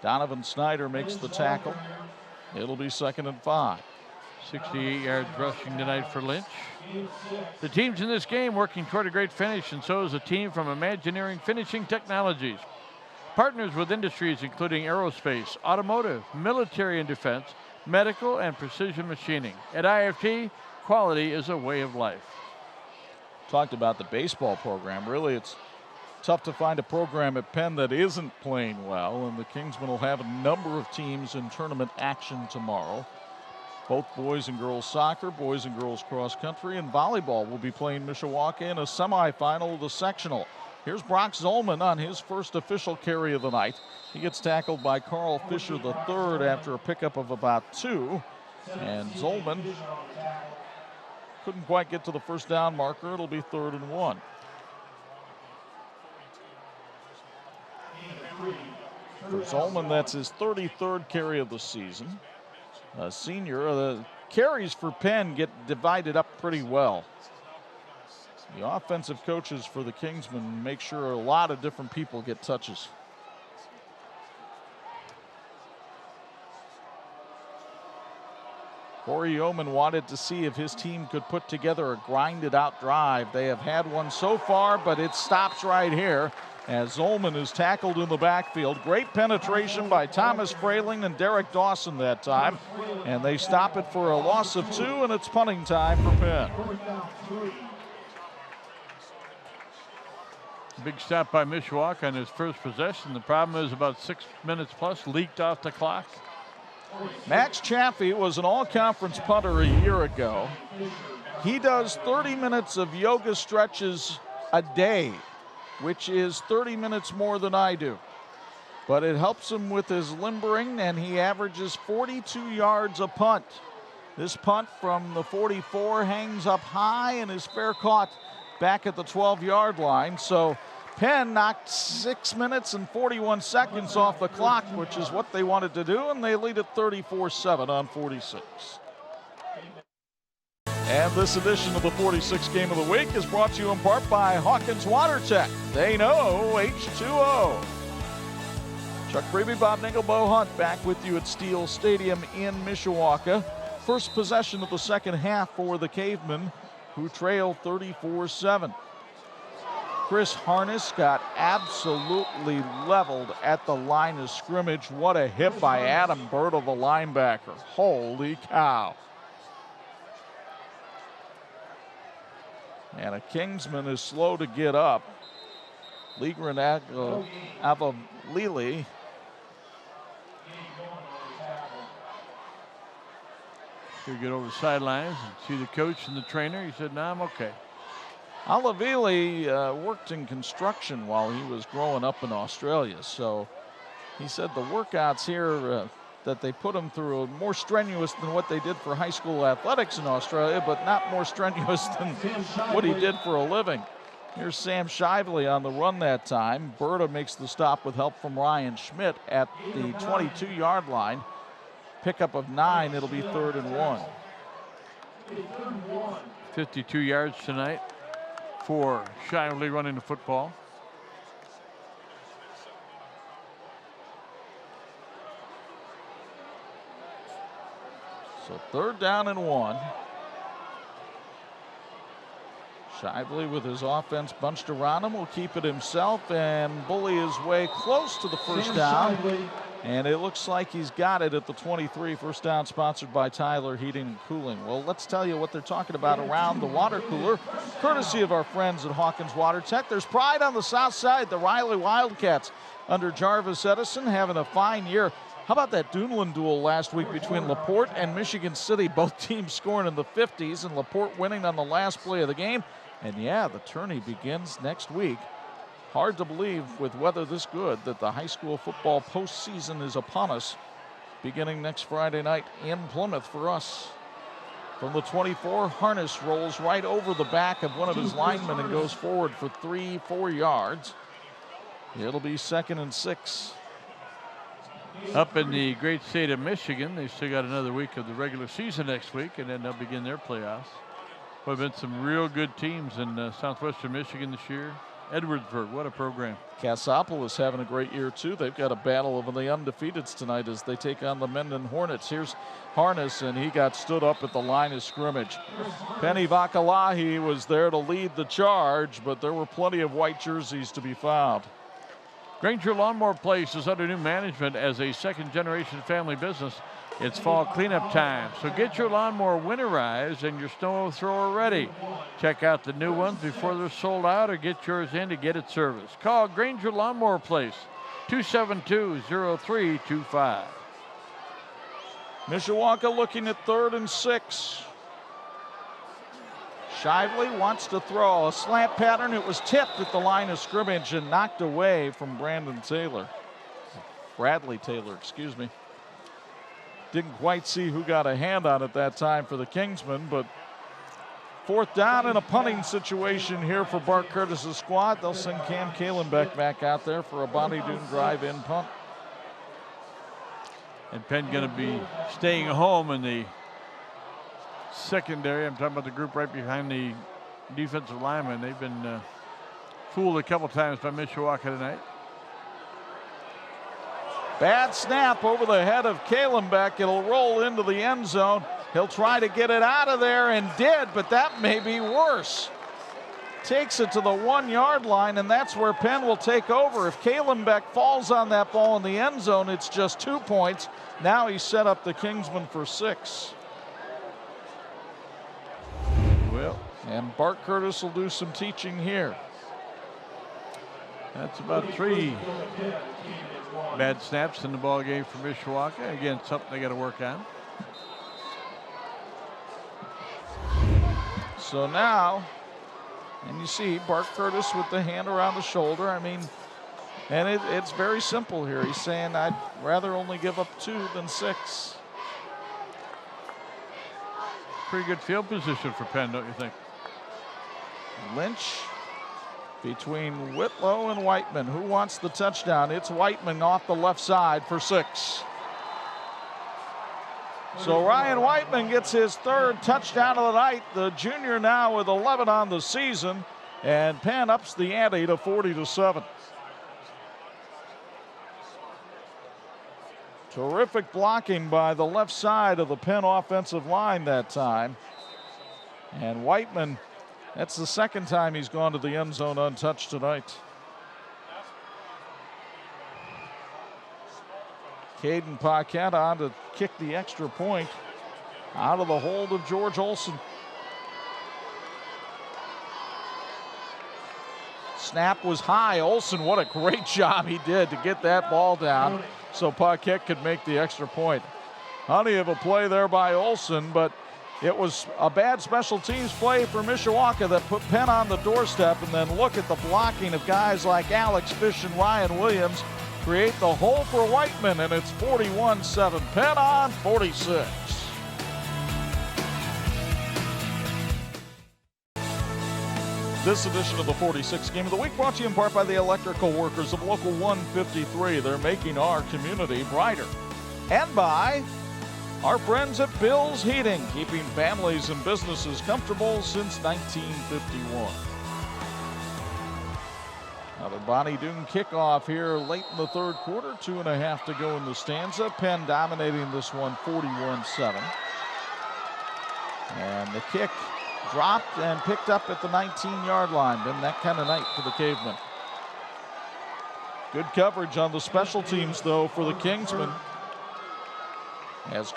Donovan Snyder makes the tackle. It'll be 2nd and 5. 68 yards rushing tonight for Lynch. The teams in this game working toward a great finish, and so is a team from Imagineering Finishing Technologies. Partners with industries including aerospace, automotive, military and defense, medical, and precision machining. At IFT, quality is a way of life. Talked about the baseball program. Really, it's tough to find a program at Penn that isn't playing well, and the Kingsmen will have a number of teams in tournament action tomorrow. Both boys and girls soccer, boys and girls cross country, and volleyball will be playing Mishawaka in a semifinal of the sectional. Here's Brock Zolman on his 1st official carry of the night. He gets tackled by Carl Fisher III after a pickup of about 2. And Zolman couldn't quite get to the 1st down marker. It'll be 3rd and 1. For Zolman, that's his 33rd carry of the season. A senior, the carries for Penn get divided up pretty well. The offensive coaches for the Kingsmen make sure a lot of different people get touches. Corey Oman wanted to see if his team could put together a grinded out drive. They have had one so far, but it stops right here as Zolman is tackled in the backfield. Great penetration by Thomas Frayling and Derek Dawson that time. And they stop it for a loss of 2, and it's punting time for Penn. Big stop by Mishawaka on his first possession. The problem is about 6 minutes plus leaked off the clock. Max Chaffee was an all-conference punter a year ago. He does 30 minutes of yoga stretches a day, which is 30 minutes more than I do. But it helps him with his limbering, and he averages 42 yards a punt. This punt from the 44 hangs up high and is fair caught back at the 12-yard line. So Penn knocked 6 minutes and 41 seconds off the clock, which is what they wanted to do, and they lead at 34-7 on 46. And this edition of the 46 Game of the Week is brought to you in part by Hawkins Water Tech. They know H2O. Chuck Freeby, Bob Ningle, Bo Hunt back with you at Steel Stadium in Mishawaka. First possession of the second half for the Cavemen, who trail 34-7. Chris Harness got absolutely leveled at the line of scrimmage. What a hit by Adam Bertle, the linebacker. Holy cow. And a Kingsman is slow to get up. Ligren Avalili. Here, get over the sidelines and see the coach and the trainer. He said, "No, I'm okay." Alavili worked in construction while he was growing up in Australia. So he said the workouts here that they put him through are more strenuous than what they did for high school athletics in Australia, but not more strenuous than what he did for a living. Here's Sam Shively on the run that time. Berta makes the stop with help from Ryan Schmidt at the 22-yard line. Pickup of 9, it'll be 3rd and 1. 52 yards tonight for Shively running the football. So 3rd down and 1. Shively with his offense bunched around him will keep it himself and bully his way close to the first down. And it looks like he's got it at the 23. First down sponsored by Tyler Heating and Cooling. Well, let's tell you what they're talking about around the water cooler, courtesy of our friends at Hawkins Water Tech. There's pride on the south side. The Riley Wildcats under Jarvis Edison having a fine year. How about that Duneland duel last week between LaPorte and Michigan City? Both teams scoring in the 50s and LaPorte winning on the last play of the game. And yeah, the tourney begins next week. Hard to believe with weather this good that the high school football postseason is upon us, beginning next Friday night in Plymouth for us. From the 24, Harness rolls right over the back of one of his linemen and goes forward for 3-4 yards. It'll be 2nd and 6. Up in the great state of Michigan, they still got another week of the regular season next week, and then they'll begin their playoffs. There have been some real good teams in southwestern Michigan this year. Edwardsburg, what a program. Cassopolis having a great year too. They've got a battle of the undefeateds tonight as they take on the Menden Hornets. Here's Harness, and he got stood up at the line of scrimmage. Penny Vakalahi was there to lead the charge, but there were plenty of white jerseys to be found. Granger Lawnmower Place is under new management as a second-generation family business. It's fall cleanup time, so get your lawnmower winterized and your snow thrower ready. Check out the new ones before they're sold out or get yours in to get it serviced. Call Granger Lawnmower Place, 272-0325. Mishawaka looking at 3rd and 6. Shively wants to throw a slant pattern. It was tipped at the line of scrimmage and knocked away from Bradley Taylor, excuse me. Didn't quite see who got a hand on it that time for the Kingsmen, but 4th down in a punting situation here for Bart Curtis's squad. They'll send Cam Kalenbeck back out there for a Bonnie Doon drive-in punt. And Penn going to be staying home in the secondary. I'm talking about the group right behind the defensive lineman. They've been fooled a couple times by Mishawaka tonight. Bad snap over the head of Kalenbeck. It'll roll into the end zone. He'll try to get it out of there and did, but that may be worse. Takes it to the 1 yard line, and that's where Penn will take over. If Kalenbeck falls on that ball in the end zone, it's just 2 points. Now he set up the Kingsmen for 6. Well, and Bart Curtis will do some teaching here. That's about 3 bad snaps in the ball game for Mishawaka. Again, something they got to work on. So now, and you see Bart Curtis with the hand around the shoulder. I mean, and it's very simple here. He's saying, I'd rather only give up 2 than 6. Pretty good field position for Penn, don't you think? Lynch between Whitlow and Whiteman. Who wants the touchdown? It's Whiteman off the left side for 6. So Ryan Whiteman gets his 3rd touchdown of the night. The junior now with 11 on the season, and Penn ups the ante to 40-7. Terrific blocking by the left side of the Penn offensive line that time. And Whiteman, that's the 2nd time he's gone to the end zone untouched tonight. Caden Paquette on to kick the extra point out of the hold of George Olson. Snap was high. Olson, what a great job he did to get that ball down so Paquette could make the extra point. Honey of a play there by Olson, but it was a bad special teams play for Mishawaka that put Penn on the doorstep. And then look at the blocking of guys like Alex Fish and Ryan Williams create the hole for Whiteman, and it's 41-7. Penn on 46. This edition of the 46th Game of the Week brought to you in part by the electrical workers of Local 153. They're making our community brighter. And by our friends at Bill's Heating, keeping families and businesses comfortable since 1951. Now the Bonnie Doon kickoff here late in the 3rd quarter. 2.5 to go in the stanza. Penn dominating this one 41-7. And the kick dropped and picked up at the 19-yard line. Been that kind of night for the Cavemen. Good coverage on the special teams, though, for the Kingsmen, as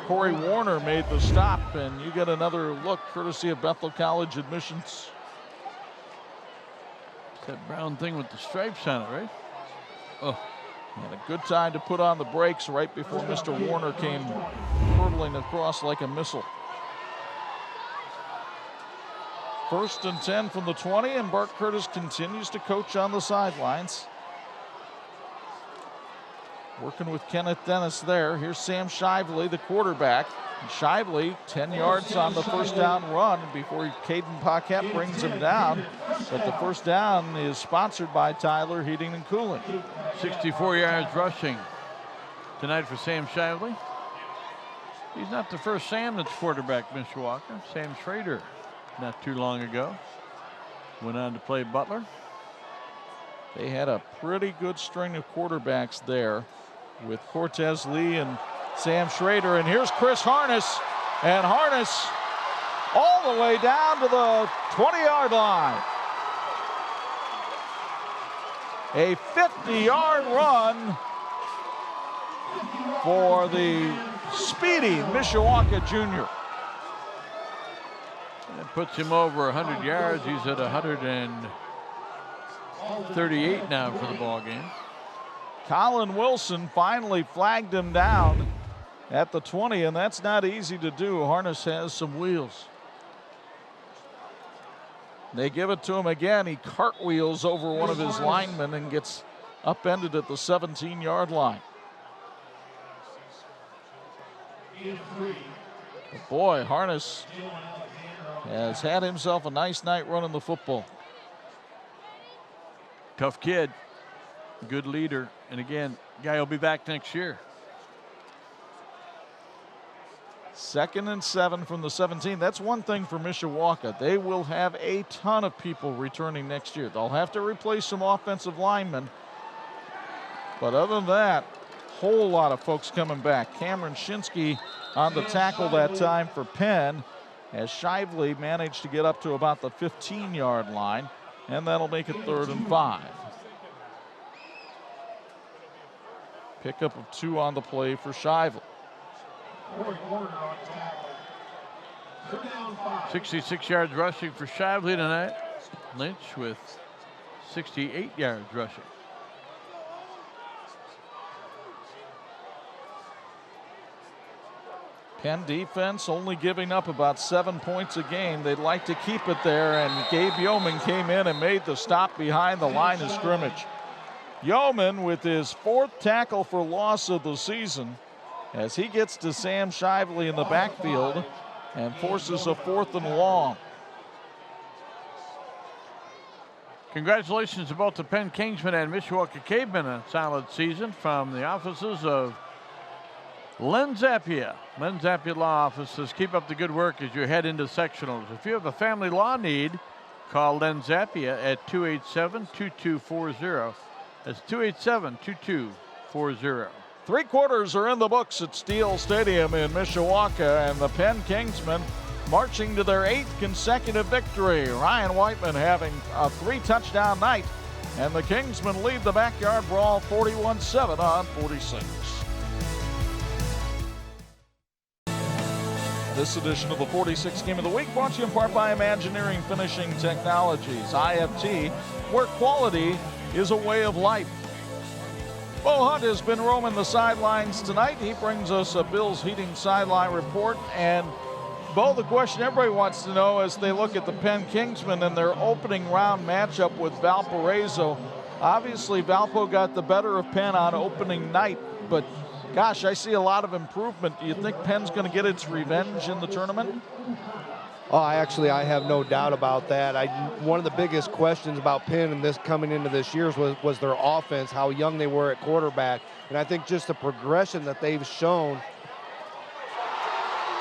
Corey Warner made the stop, and you get another look courtesy of Bethel College admissions. It's that brown thing with the stripes on it, right? Oh. And a good time to put on the brakes right before Mr. Warner came hurtling across like a missile. 1st and 10 from the 20, and Bart Curtis continues to coach on the sidelines. Working with Kenneth Dennis there. Here's Sam Shively, the quarterback. And Shively, 10 yards on the 1st down run before Caden Paquette brings him down. But the 1st down is sponsored by Tyler Heating and Cooling. 64 yards rushing tonight for Sam Shively. He's not the first Sam that's quarterback Mishawaka. Sam Schrader, not too long ago, went on to play Butler. They had a pretty good string of quarterbacks there with Cortez Lee and Sam Schrader. And here's Chris Harness. And Harness all the way down to the 20-yard line. A 50-yard run for the speedy Mishawaka junior. That puts him over 100 yards. He's at 138 now for the ball game. Colin Wilson finally flagged him down at the 20, and that's not easy to do. Harness has some wheels. They give it to him again. He cartwheels over one of his linemen and gets upended at the 17-yard line. But boy, Harness has had himself a nice night running the football. Tough kid, good leader, and again, guy will be back next year. 2nd and 7 from the 17. That's one thing for Mishawaka. They will have a ton of people returning next year. They'll have to replace some offensive linemen. But other than that, whole lot of folks coming back. Cameron Shinsky on the tackle that time for Penn, as Shively managed to get up to about the 15-yard line, and that'll make it 3rd and 5. Pickup of 2 on the play for Shively. 66 yards rushing for Shively tonight. Lynch with 68 yards rushing. Penn defense only giving up about 7 points a game. They'd like to keep it there, and Gabe Yeoman came in and made the stop behind the line of scrimmage. Yeoman with his 4th tackle for loss of the season, as he gets to Sam Shively in the backfield and forces a 4th and long. Congratulations to both the Penn Kingsmen and Mishawaka Cavemen. A solid season from the offices of Len Zappia. Len Zappia Law Office says keep up the good work as you head into sectionals. If you have a family law need, call Len Zappia at 287-2240. That's 287-2240. 3 quarters are in the books at Steel Stadium in Mishawaka, and the Penn Kingsmen marching to their 8th consecutive victory. Ryan Whiteman having a 3-touchdown night, and the Kingsmen lead the backyard brawl 41-7 on 46. This edition of the 46 Game of the Week brought to you in part by Imagineering Finishing Technologies, IFT, where quality is a way of life. Bo Hunt has been roaming the sidelines tonight. He brings us a Bills Heating sideline report. And Bo, the question everybody wants to know as they look at the Penn Kingsmen and their opening round matchup with Valparaiso. Obviously, Valpo got the better of Penn on opening night, but gosh, I see a lot of improvement. Do you think Penn's going to get its revenge in the tournament? Oh, I have no doubt about that. One of the biggest questions about Penn and this coming into this year was their offense, how young they were at quarterback. And I think just the progression that they've shown.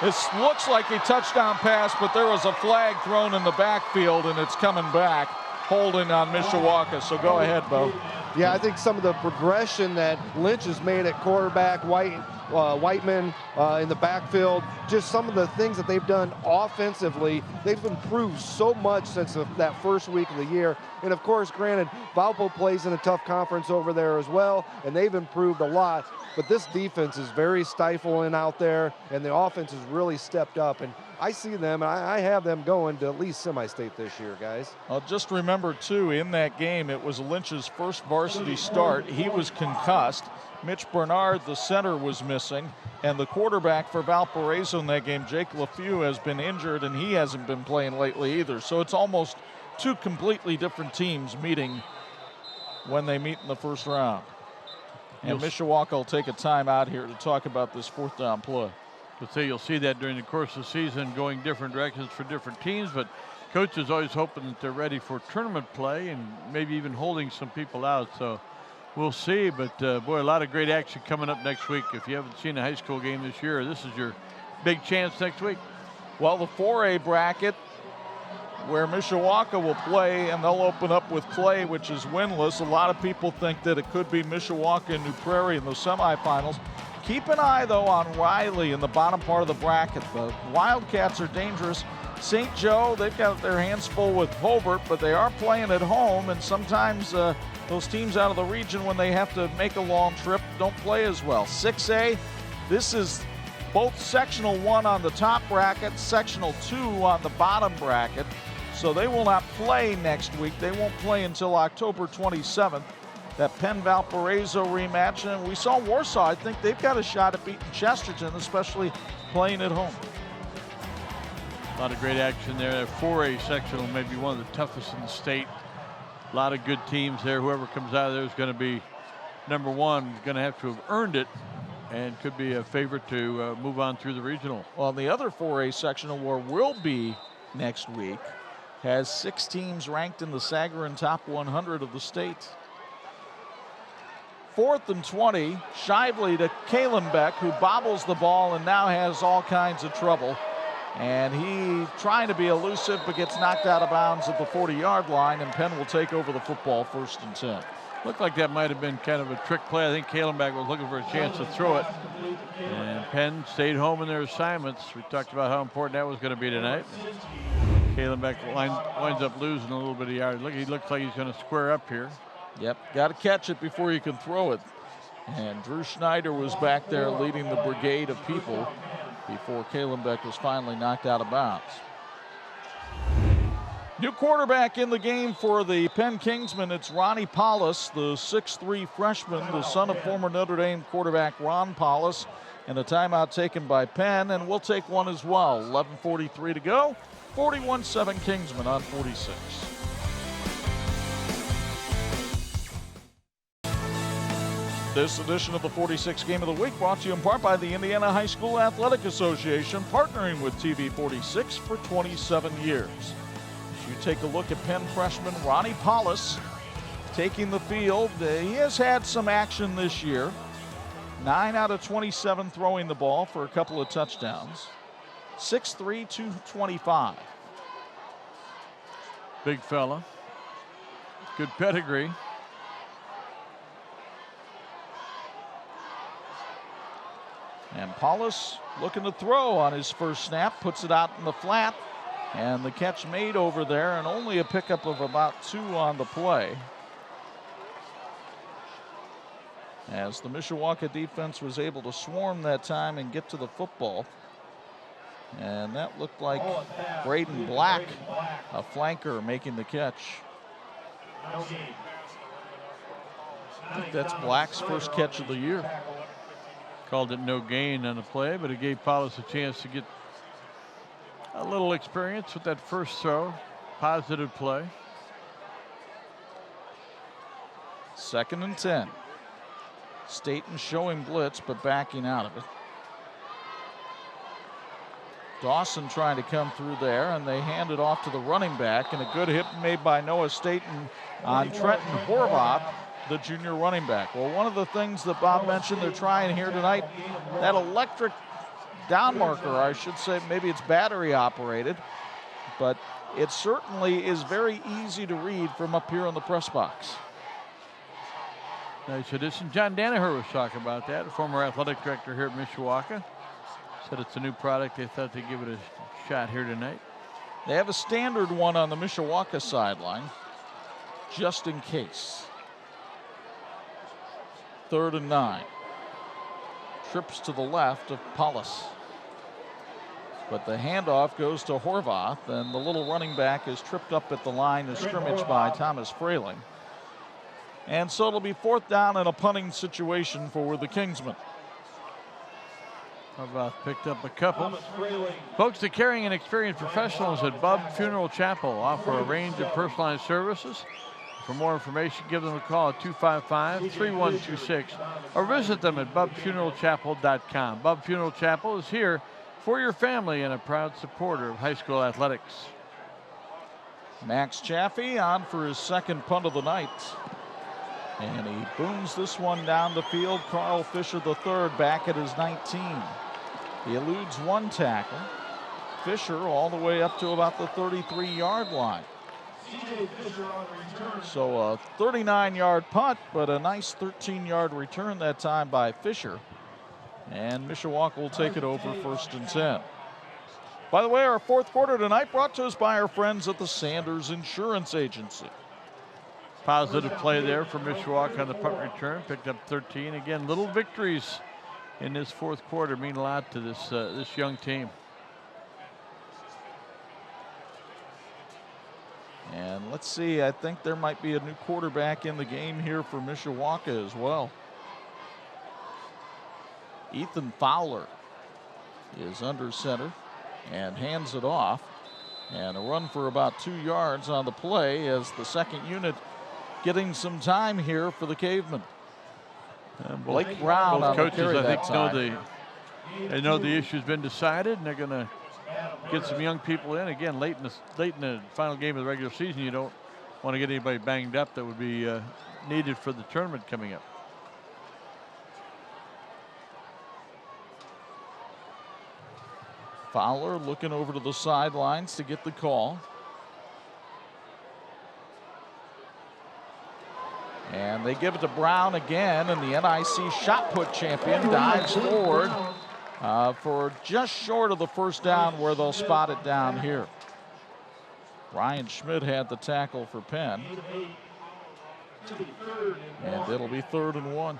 It looks like a touchdown pass, but there was a flag thrown in the backfield, and it's coming back, holding on Mishawaka. So go ahead, Bo. Yeah, I think some of the progression that Lynch has made at quarterback, Whiteman in the backfield, just some of the things that they've done offensively, they've improved so much since that first week of the year. And of course, granted, Valpo plays in a tough conference over there as well, and they've improved a lot. But this defense is very stifling out there, and the offense has really stepped up. And I see them, and I have them going to at least semi-state this year, guys. Just remember, too, in that game, it was Lynch's first varsity start. He was concussed. Mitch Bernard, the center, was missing. And the quarterback for Valparaiso in that game, Jake LaFew, has been injured, and he hasn't been playing lately either. So it's almost 2 completely different teams meeting when they meet in the first round. And Mishawaka will take a timeout here to talk about this 4th down play. You'll see that during the course of the season, going different directions for different teams, but coach is always hoping that they're ready for tournament play and maybe even holding some people out. So we'll see, but boy, a lot of great action coming up next week. If you haven't seen a high school game this year, this is your big chance next week. Well, the 4A bracket, where Mishawaka will play, and they'll open up with Clay, which is winless. A lot of people think that it could be Mishawaka and New Prairie in the semifinals. Keep an eye, though, on Riley in the bottom part of the bracket. The Wildcats are dangerous. St. Joe, they've got their hands full with Hobart, but they are playing at home, and sometimes those teams out of the region, when they have to make a long trip, don't play as well. 6A, this is both sectional 1 on the top bracket, sectional 2 on the bottom bracket. So they will not play next week. They won't play until October 27th. That Penn Valparaiso rematch. And we saw Warsaw. I think they've got a shot at beating Chesterton, especially playing at home. A lot of great action there. That 4A sectional may be one of the toughest in the state. A lot of good teams there. Whoever comes out of there is going to be number 1, going to have to have earned it, and could be a favorite to move on through the regional. Well, the other 4A sectional where we'll be next week has 6 teams ranked in the Sagarin top 100 of the state. 4th and 20. Shively to Kalen Beck, who bobbles the ball and now has all kinds of trouble. And he trying to be elusive, but gets knocked out of bounds at the 40-yard line, and Penn will take over the football 1st and 10. Looked like that might have been kind of a trick play. I think Kalenbeck was looking for a chance to throw it. And Penn stayed home in their assignments. We talked about how important that was going to be tonight. Kalenbeck winds up losing a little bit of yards. Look, he looks like he's going to square up here. Yep, got to catch it before you can throw it. And Drew Schneider was back there leading the brigade of people before Kalenbeck was finally knocked out of bounds. New quarterback in the game for the Penn Kingsmen. It's Ronnie Paulus, the 6'3 freshman, the son of former Notre Dame quarterback Ron Paulus. And a timeout taken by Penn, and we'll take one as well. 11:43 to go. 41-7 Kingsmen on 46. This edition of the 46 Game of the Week brought to you in part by the Indiana High School Athletic Association, partnering with TV 46 for 27 years. As you take a look at Penn freshman Ronnie Paulus taking the field. He has had some action this year. 9 out of 27 throwing the ball for a couple of touchdowns. 6'3", 225. Big fella. Good pedigree. And Paulus looking to throw on his first snap, puts it out in the flat, and the catch made over there, and only a pickup of about 2 on the play. As the Mishawaka defense was able to swarm that time and get to the football. And that looked like Braden Black, a flanker, making the catch. I think that's Black's first catch of the year. Called it no gain on the play, but it gave Paulus a chance to get a little experience with that first throw. Positive play. 2nd and 10. Staten showing blitz, but backing out of it. Dawson trying to come through there, and they hand it off to the running back, and a good hit made by Noah Staten on Trenton Horvath, the junior running back. Well, one of the things that Bob mentioned they're trying here tonight, that electric down marker, I should say, maybe it's battery operated, but it certainly is very easy to read from up here in the press box. Nice addition. John Danaher was talking about that, former athletic director here at Mishawaka. Said it's a new product. They thought they'd give it a shot here tonight. They have a standard one on the Mishawaka sideline, just in case. 3rd and 9. Trips to the left of Paulus. But the handoff goes to Horvath, and the little running back is tripped up at the line of scrimmage by Thomas Frayling. And so it'll be 4th down and a punting situation for the Kingsmen. Horvath picked up a couple. Folks, the caring and experienced professionals at Bub Funeral Chapel offer a range of personalized services. For more information, give them a call at 255-3126 or visit them at bubfuneralchapel.com. Bub Funeral Chapel is here for your family and a proud supporter of high school athletics. Max Chaffee on for his 2nd punt of the night. And he booms this one down the field. Carl Fisher III back at his 19. He eludes 1 tackle. Fisher all the way up to about the 33-yard line. So a 39-yard punt, but a nice 13-yard return that time by Fisher. And Mishawaka will take it over 1st and 10. By the way, our 4th quarter tonight brought to us by our friends at the Sanders Insurance Agency. Positive play there for Mishawaka on the punt return. Picked up 13. Again, little victories in this 4th quarter mean a lot to this young team. And let's see, I think there might be a new quarterback in the game here for Mishawaka as well. Ethan Fowler is under center and hands it off. And a run for about 2 yards on the play as the 2nd unit getting some time here for the Cavemen. Blake Brown both on coaches, the carry I think, that they know the issue's been decided, and they're going to get some young people in. Again, late in the final game of the regular season, you don't want to get anybody banged up that would be needed for the tournament coming up. Fowler looking over to the sidelines to get the call. And they give it to Brown again, and the NIC shot put champion dives forward for just short of the first down where they'll spot it down here. Ryan Schmidt had the tackle for Penn. And it'll be 3rd and 1.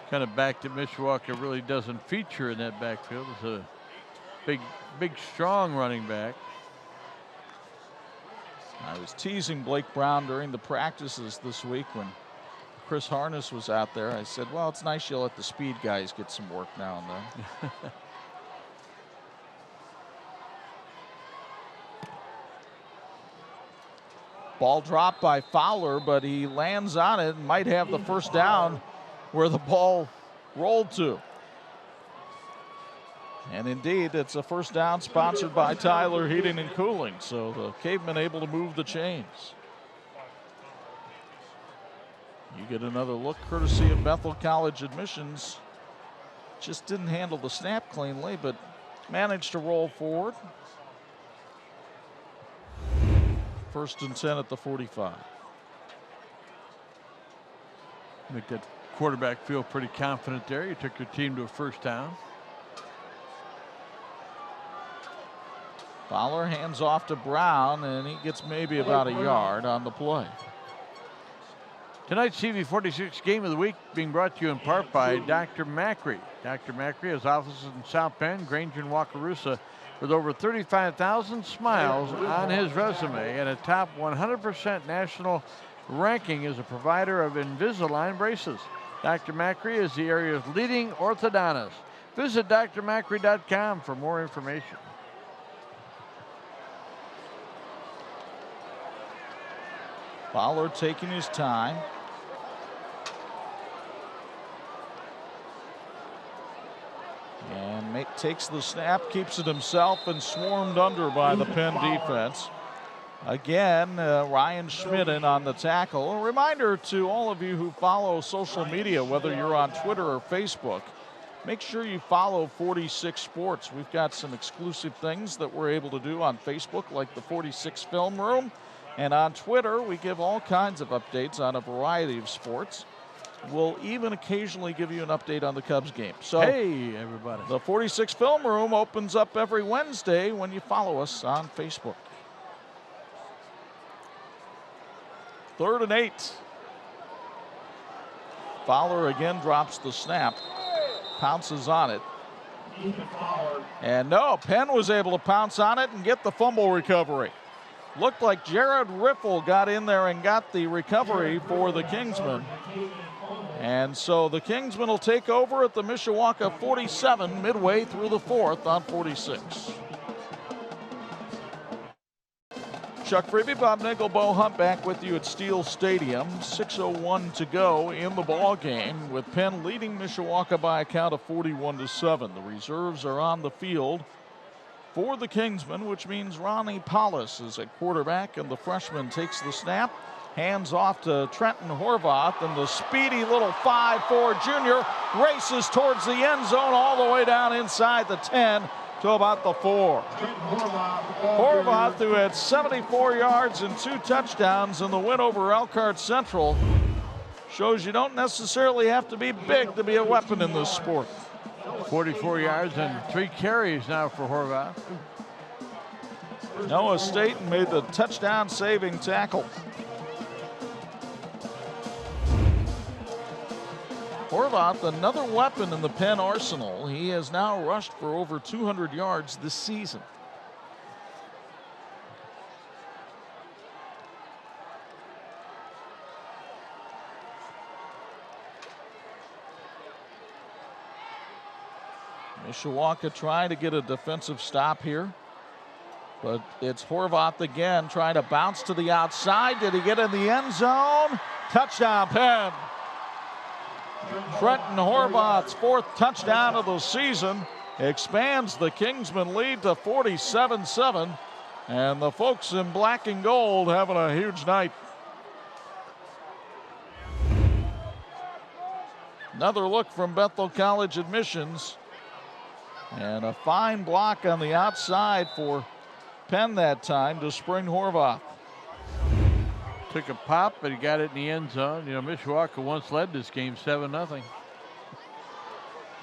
Kind of back that Mishawaka really doesn't feature in that backfield. It's a big, strong running back. I was teasing Blake Brown during the practices this week when Chris Harness was out there. I said, well, it's nice you let the speed guys get some work now and then. Ball dropped by Fowler, but he lands on it and might have the first down where the ball rolled to. And indeed, it's a first down sponsored by Tyler Heating and Cooling. So the Cavemen able to move the chains. You get another look courtesy of Bethel College Admissions. Just didn't handle the snap cleanly, but managed to roll forward. 1st and 10 at the 45. Make that quarterback feel pretty confident there. You took your team to a first down. Fowler hands off to Brown, and he gets maybe about a yard on the play. Tonight's TV46 Game of the Week being brought to you in part by Dr. Macri. Dr. Macri has offices in South Penn, Granger, and Wakarusa, with over 35,000 smiles on his resume and a top 100% national ranking as a provider of Invisalign braces. Dr. Macri is the area's leading orthodontist. Visit drmacri.com for more information. Fowler taking his time. And takes the snap, keeps it himself, and swarmed under by the Penn defense. Again, Ryan Schmidt in on the tackle. A reminder to all of you who follow social media, whether you're on Twitter or Facebook, make sure you follow 46 Sports. We've got some exclusive things that we're able to do on Facebook, like the 46 Film Room. And on Twitter, we give all kinds of updates on a variety of sports. We'll even occasionally give you an update on the Cubs game. So, hey, everybody. The 46 Film Room opens up every Wednesday when you follow us on Facebook. 3rd and 8. Fowler again drops the snap, pounces on it. And no, Penn was able to pounce on it and get the fumble recovery. Looked like Jared Riffle got in there and got the recovery for the Kingsmen. And so the Kingsmen will take over at the Mishawaka 47 midway through the 4th on 46. Chuck Freeby, Bob Nickel, Bo Hunt back with you at Steel Stadium. 6:01 to go in the ball game with Penn leading Mishawaka by a count of 41-7. The reserves are on the field for the Kingsmen, which means Ronnie Paulus is at quarterback, and the freshman takes the snap, hands off to Trenton Horvath, and the speedy little 5'4" junior races towards the end zone all the way down inside the 10 to about the 4. Horvath, who had 74 yards and 2 touchdowns in the win over Elkhart Central, shows you don't necessarily have to be big to be a weapon in this sport. 44 yards and 3 carries now for Horvath. Noah Staten made the touchdown-saving tackle. Horvath, another weapon in the Penn arsenal. He has now rushed for over 200 yards this season. Mishawaka trying to get a defensive stop here. But it's Horvath again trying to bounce to the outside. Did he get in the end zone? Touchdown, Penn. Trenton Horvath's 4th touchdown of the season expands the Kingsmen lead to 47-7. And the folks in black and gold having a huge night. Another look from Bethel College Admissions. And a fine block on the outside for Penn that time to spring Horvath. Took a pop, but he got it in the end zone. You know, Mishawaka once led this game 7-0.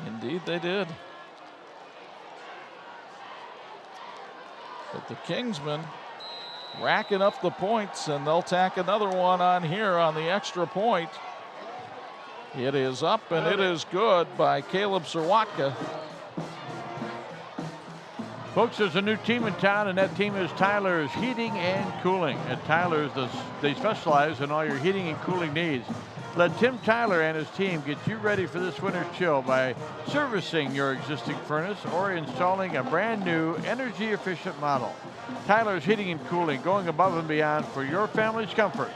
Indeed they did. But the Kingsmen racking up the points, and they'll tack another one on here on the extra point. It is up, and it is good by Caleb Serwatka. Folks, there's a new team in town, and that team is Tyler's Heating and Cooling. At Tyler's, they specialize in all your heating and cooling needs. Let Tim Tyler and his team get you ready for this winter's chill by servicing your existing furnace or installing a brand new energy-efficient model. Tyler's Heating and Cooling, going above and beyond for your family's comfort.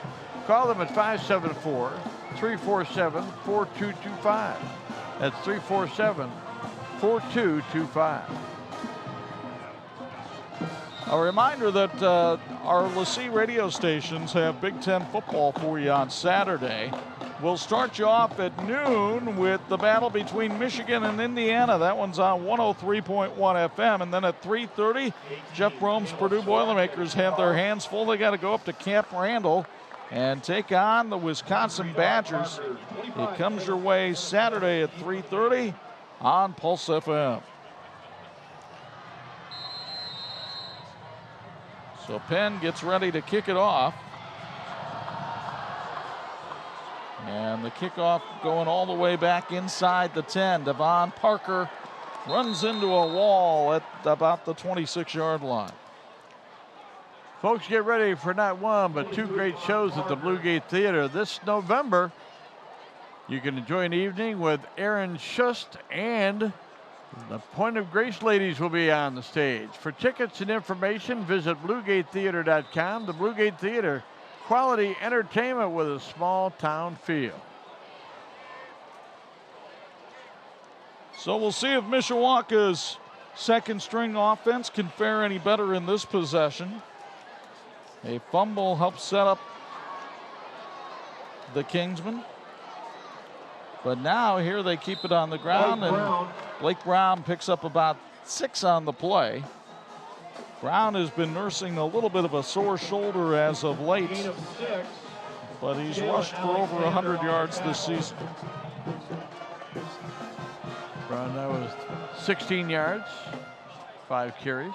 Call them at 574-347-4225. That's 347-4225. A reminder that our LaCie radio stations have Big Ten football for you on Saturday. We'll start you off at noon with the battle between Michigan and Indiana. That one's on 103.1 FM. And then at 3:30, Jeff Brome's Purdue Boilermakers have their hands full. They got to go up to Camp Randall and take on the Wisconsin Badgers. It comes your way Saturday at 3:30 on Pulse FM. So Penn gets ready to kick it off. And the kickoff going all the way back inside the 10. Devon Parker runs into a wall at about the 26-yard line. Folks, get ready for not one, but two great shows at the Blue Gate Theater this November. You can enjoy an evening with Aaron Schust, and the Point of Grace ladies will be on the stage. For tickets and information, visit BlueGateTheater.com. The Blue Gate Theater, quality entertainment with a small town feel. So we'll see if Mishawaka's second string offense can fare any better in this possession. A fumble helps set up the Kingsmen. But now here they keep it on the ground, and Blake Brown picks up about 6 on the play. Brown has been nursing a little bit of a sore shoulder as of late, but he's rushed for over 100 yards this season. Brown, that was 16 yards, 5 carries.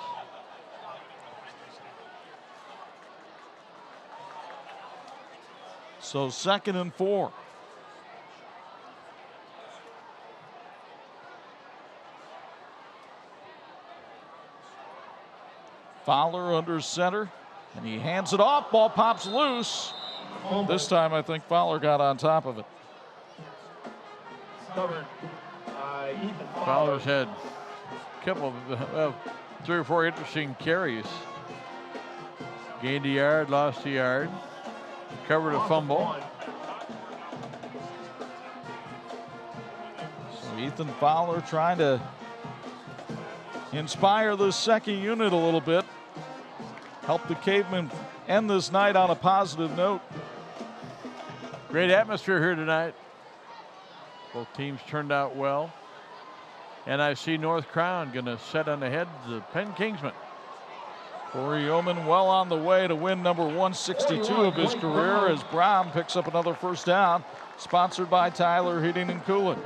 So 2nd and 4. Fowler under center, and he hands it off. Ball pops loose. This time I think Fowler got on top of it. Fowler's had a couple of 3 or 4 interesting carries. Gained a yard, lost a yard, covered a fumble. So Ethan Fowler trying to inspire the second unit a little bit. Help the Cavemen end this night on a positive note. Great atmosphere here tonight. Both teams turned out well. And I see North Crown going to set on ahead the Penn Kingsmen. Corey Yeoman well on the way to win number 162 of his career as Brown picks up another first down. Sponsored by Tyler Heating and Cooling.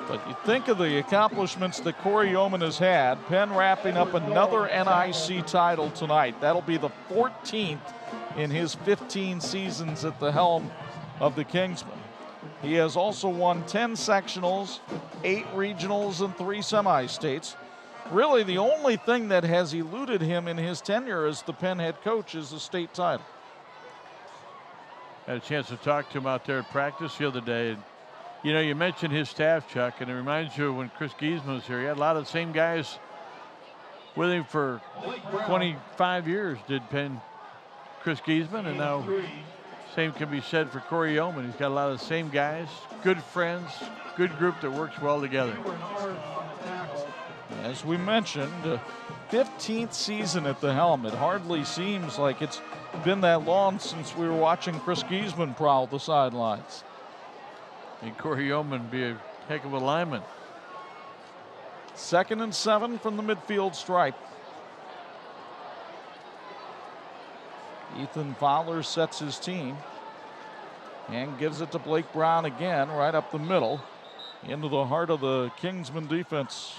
But you think of the accomplishments that Corey Yeoman has had. Penn wrapping up another NIC title tonight. That'll be the 14th in his 15 seasons at the helm of the Kingsmen. He has also won 10 sectionals, 8 regionals, and 3 semi-states. Really, the only thing that has eluded him in his tenure as the Penn head coach is the state title. Had a chance to talk to him out there at practice the other day. And, you know, you mentioned his staff, Chuck, and it reminds you of when Chris Giesman was here. He had a lot of the same guys with him for 25 years, did Chris Giesman, and now same can be said for Corey Yeoman. He's got a lot of the same guys, good friends, good group that works well together. As we mentioned, 15th season at the helm. It hardly seems like it's been that long since we were watching Chris Giesman prowl the sidelines. And Corey Yeoman be a heck of a lineman. 2nd and 7 from the midfield stripe. Ethan Fowler sets his team and gives it to Blake Brown again, right up the middle, into the heart of the Kingsmen defense.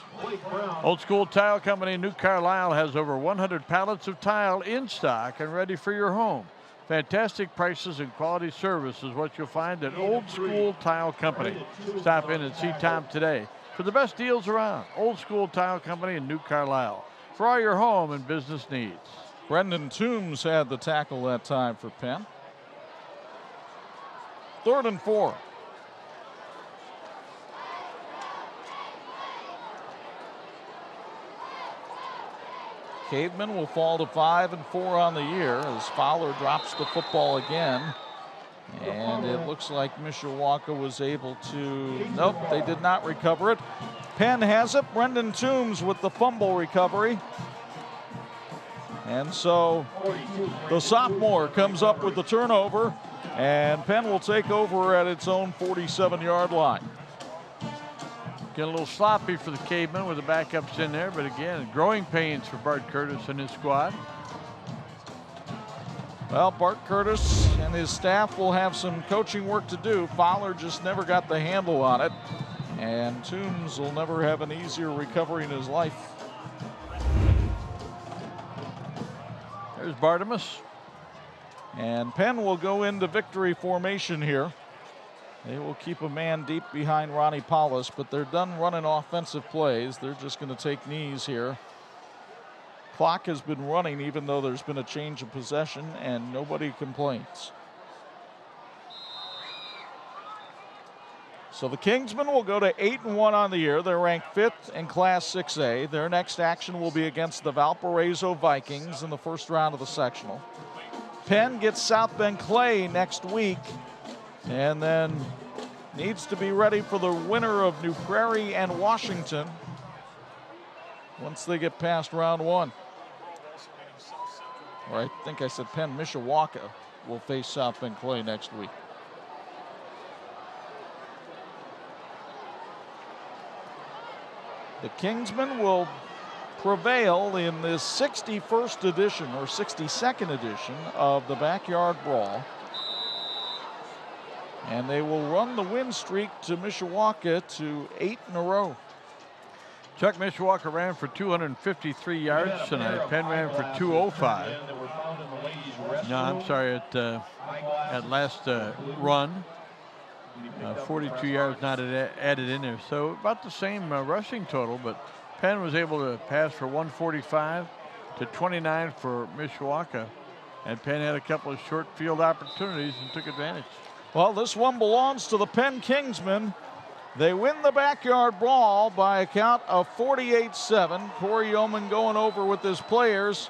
Old School Tile Company in New Carlisle has over 100 pallets of tile in stock and ready for your home. Fantastic prices and quality service is what you'll find at Old School Tile Company. Stop in and see Tom today for the best deals around. Old School Tile Company in New Carlisle for all your home and business needs. Brendan Toombs had the tackle that time for Penn. 3rd and 4. Caveman will fall to 5 and 4 on the year as Fowler drops the football again. And it looks like Mishawaka was able to, nope, they did not recover it. Penn has it. Brendan Toombs with the fumble recovery. And so the sophomore comes up with the turnover, and Penn will take over at its own 47-yard line. Get a little sloppy for the Cavemen with the backups in there, but again, growing pains for Bart Curtis and his squad. Well, Bart Curtis and his staff will have some coaching work to do. Fowler just never got the handle on it, and Toombs will never have an easier recovery in his life. There's Bartimus. And Penn will go into victory formation here. They will keep a man deep behind Ronnie Paulus, but they're done running offensive plays. They're just going to take knees here. Clock has been running even though there's been a change of possession, and nobody complains. So the Kingsmen will go to 8-1 on the year. They're ranked 5th in Class 6A. Their next action will be against the Valparaiso Vikings in the first round of the sectional. Penn gets South Bend Clay next week, and then needs to be ready for the winner of New Prairie and Washington once they get past round 1. Or I think I said Penn. Mishawaka will face South Bend Clay next week. The Kingsmen will prevail in this 61st edition or 62nd edition of the Backyard Brawl. And they will run the win streak to Mishawaka to 8 in a row. Chuck Mishawaka ran for 253 yards tonight. Penn ran for 205. No, I'm sorry, at last run. 42 yards not added in there. So about the same rushing total, but Penn was able to pass for 145 to 29 for Mishawaka. And Penn had a couple of short field opportunities and took advantage. Well, this one belongs to the Penn Kingsmen. They win the Backyard Brawl by a count of 48-7. Corey Yeoman going over with his players,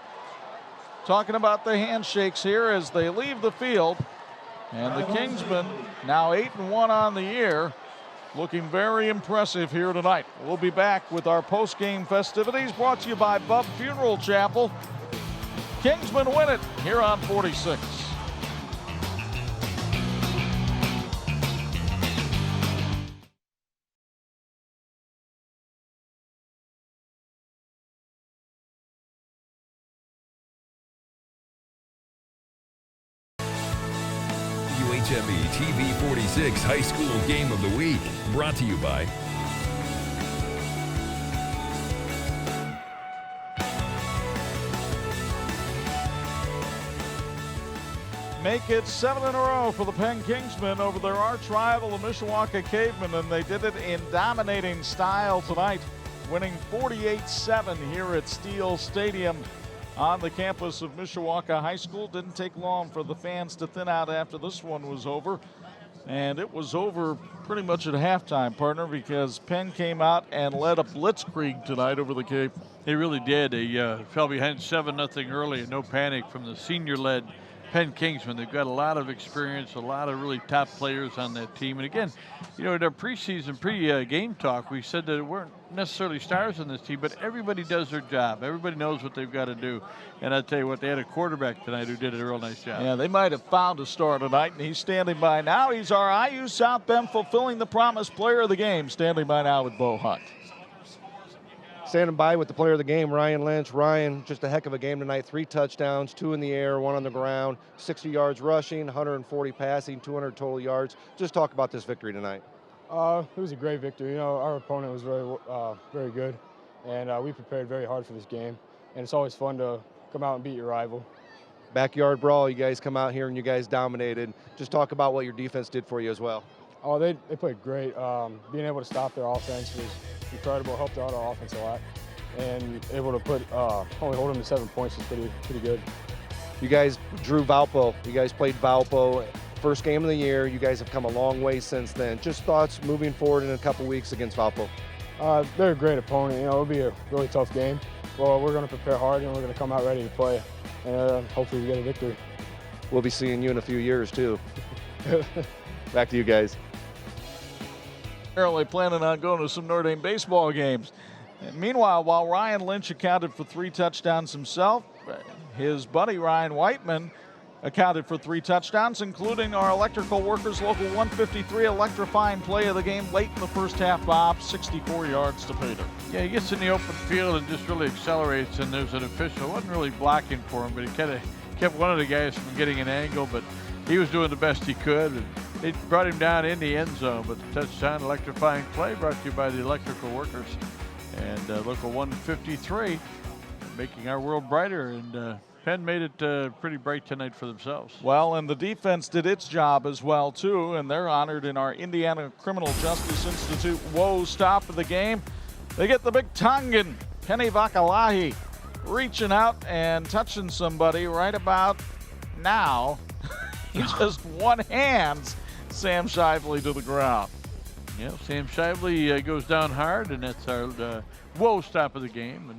talking about the handshakes here as they leave the field. And the Kingsmen now 8-1 on the year, looking very impressive here tonight. We'll be back with our post-game festivities brought to you by Bub Funeral Chapel. Kingsmen win it here on 46. UHME TV 46 High School Game of the Week, brought to you by Make it 7 in a row for the Penn Kingsmen over their arch rival, the Mishawaka Cavemen, and they did it in dominating style tonight, winning 48-7 here at Steele Stadium on the campus of Mishawaka High School. Didn't take long for the fans to thin out after this one was over. And it was over pretty much at halftime, partner, because Penn came out and led a blitzkrieg tonight over the Cape. They really did. They fell behind 7-0 early, and no panic from the senior-led Penn Kingsmen. They've got a lot of experience, a lot of really top players on that team. And again, you know, in our preseason, pre-game talk, we said that necessarily stars on this team, but everybody does their job. Everybody knows what they've got to do. And I tell you what, they had a quarterback tonight who did a real nice job. Yeah, they might have found a star tonight, and he's standing by now. He's our IU South Bend Fulfilling the Promise player of the game, standing by now with Bo Hunt. Standing by with the player of the game, Ryan Lynch. Ryan, just a heck of a game tonight. 3 touchdowns, 2 in the air, 1 on the ground, 60 yards rushing, 140 passing, 200 total yards. Just talk about this victory tonight. It was a great victory. You know, our opponent was very good, and we prepared very hard for this game. And it's always fun to come out and beat your rival. Backyard brawl, you guys come out here and you guys dominated. Just talk about what your defense did for you as well. Oh, they played great. Being able to stop their offense was incredible. Helped out our offense a lot, and able to put only hold them to 7 points is pretty good. You guys drew Valpo. You guys played Valpo. First game of the year. You guys have come a long way since then. Just thoughts moving forward in a couple weeks against Valpo. They're a great opponent. You know, it'll be a really tough game. Well, we're going to prepare hard, and we're going to come out ready to play, and hopefully we get a victory. We'll be seeing you in a few years too. Back to you guys. Apparently planning on going to some Notre Dame baseball games. And meanwhile, while Ryan Lynch accounted for 3 touchdowns himself, his buddy Ryan Whiteman accounted for 3 touchdowns, including our electrical workers local 153 electrifying play of the game late in the first half, Bob, 64 yards to Peter. Yeah, he gets in the open field and just really accelerates, and there's an official, wasn't really blocking for him, but he kind of kept one of the guys from getting an angle, but he was doing the best he could. And they brought him down in the end zone, but the touchdown electrifying play brought to you by the electrical workers and local 153, making our world brighter, and Penn made it pretty bright tonight for themselves. Well, and the defense did its job as well, too, and they're honored in our Indiana Criminal Justice Institute Whoa Stop of the game. They get the big Tongan, Penny Vakalahi, reaching out and touching somebody right about now. He just one-hands Sam Shively to the ground. Yeah, Sam Shively goes down hard, and that's our Whoa Stop of the game.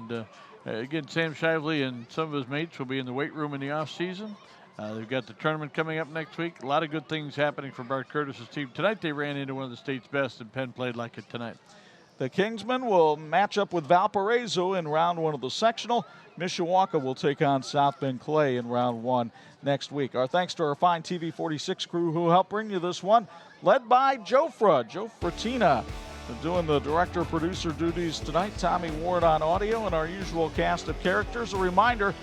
And again, Sam Shively and some of his mates will be in the weight room in the off-season. They've got the tournament coming up next week. A lot of good things happening for Bart Curtis's team. Tonight they ran into one of the state's best, and Penn played like it tonight. The Kingsmen will match up with Valparaiso in round 1 of the sectional. Mishawaka will take on South Bend Clay in round 1 next week. Our thanks to our fine TV 46 crew who helped bring you this one, led by Joe Fratina, doing the director-producer duties tonight, Tommy Ward on audio, and our usual cast of characters. A reminder,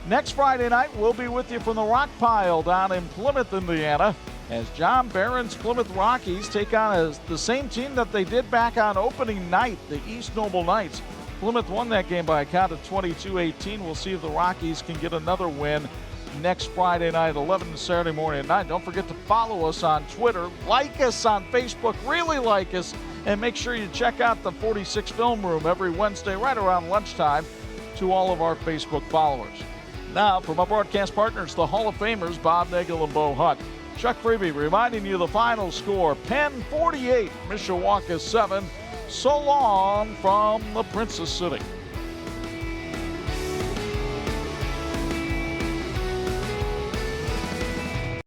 next Friday night we'll be with you from the Rock Pile down in Plymouth, Indiana, as John Barron's Plymouth Rockies take on the same team that they did back on opening night, the East Noble Knights. Plymouth won that game by a count of 22-18. We'll see if the Rockies can get another win next Friday night, 11 to Saturday morning at 9. Don't forget to follow us on Twitter, like us on Facebook, really like us, and make sure you check out the 46 Film Room every Wednesday right around lunchtime to all of our Facebook followers. Now, from our broadcast partners, the Hall of Famers, Bob Nagel and Bo Hunt, Chuck Freeby reminding you the final score, Penn 48, Mishawaka 7. So long from the Princess City.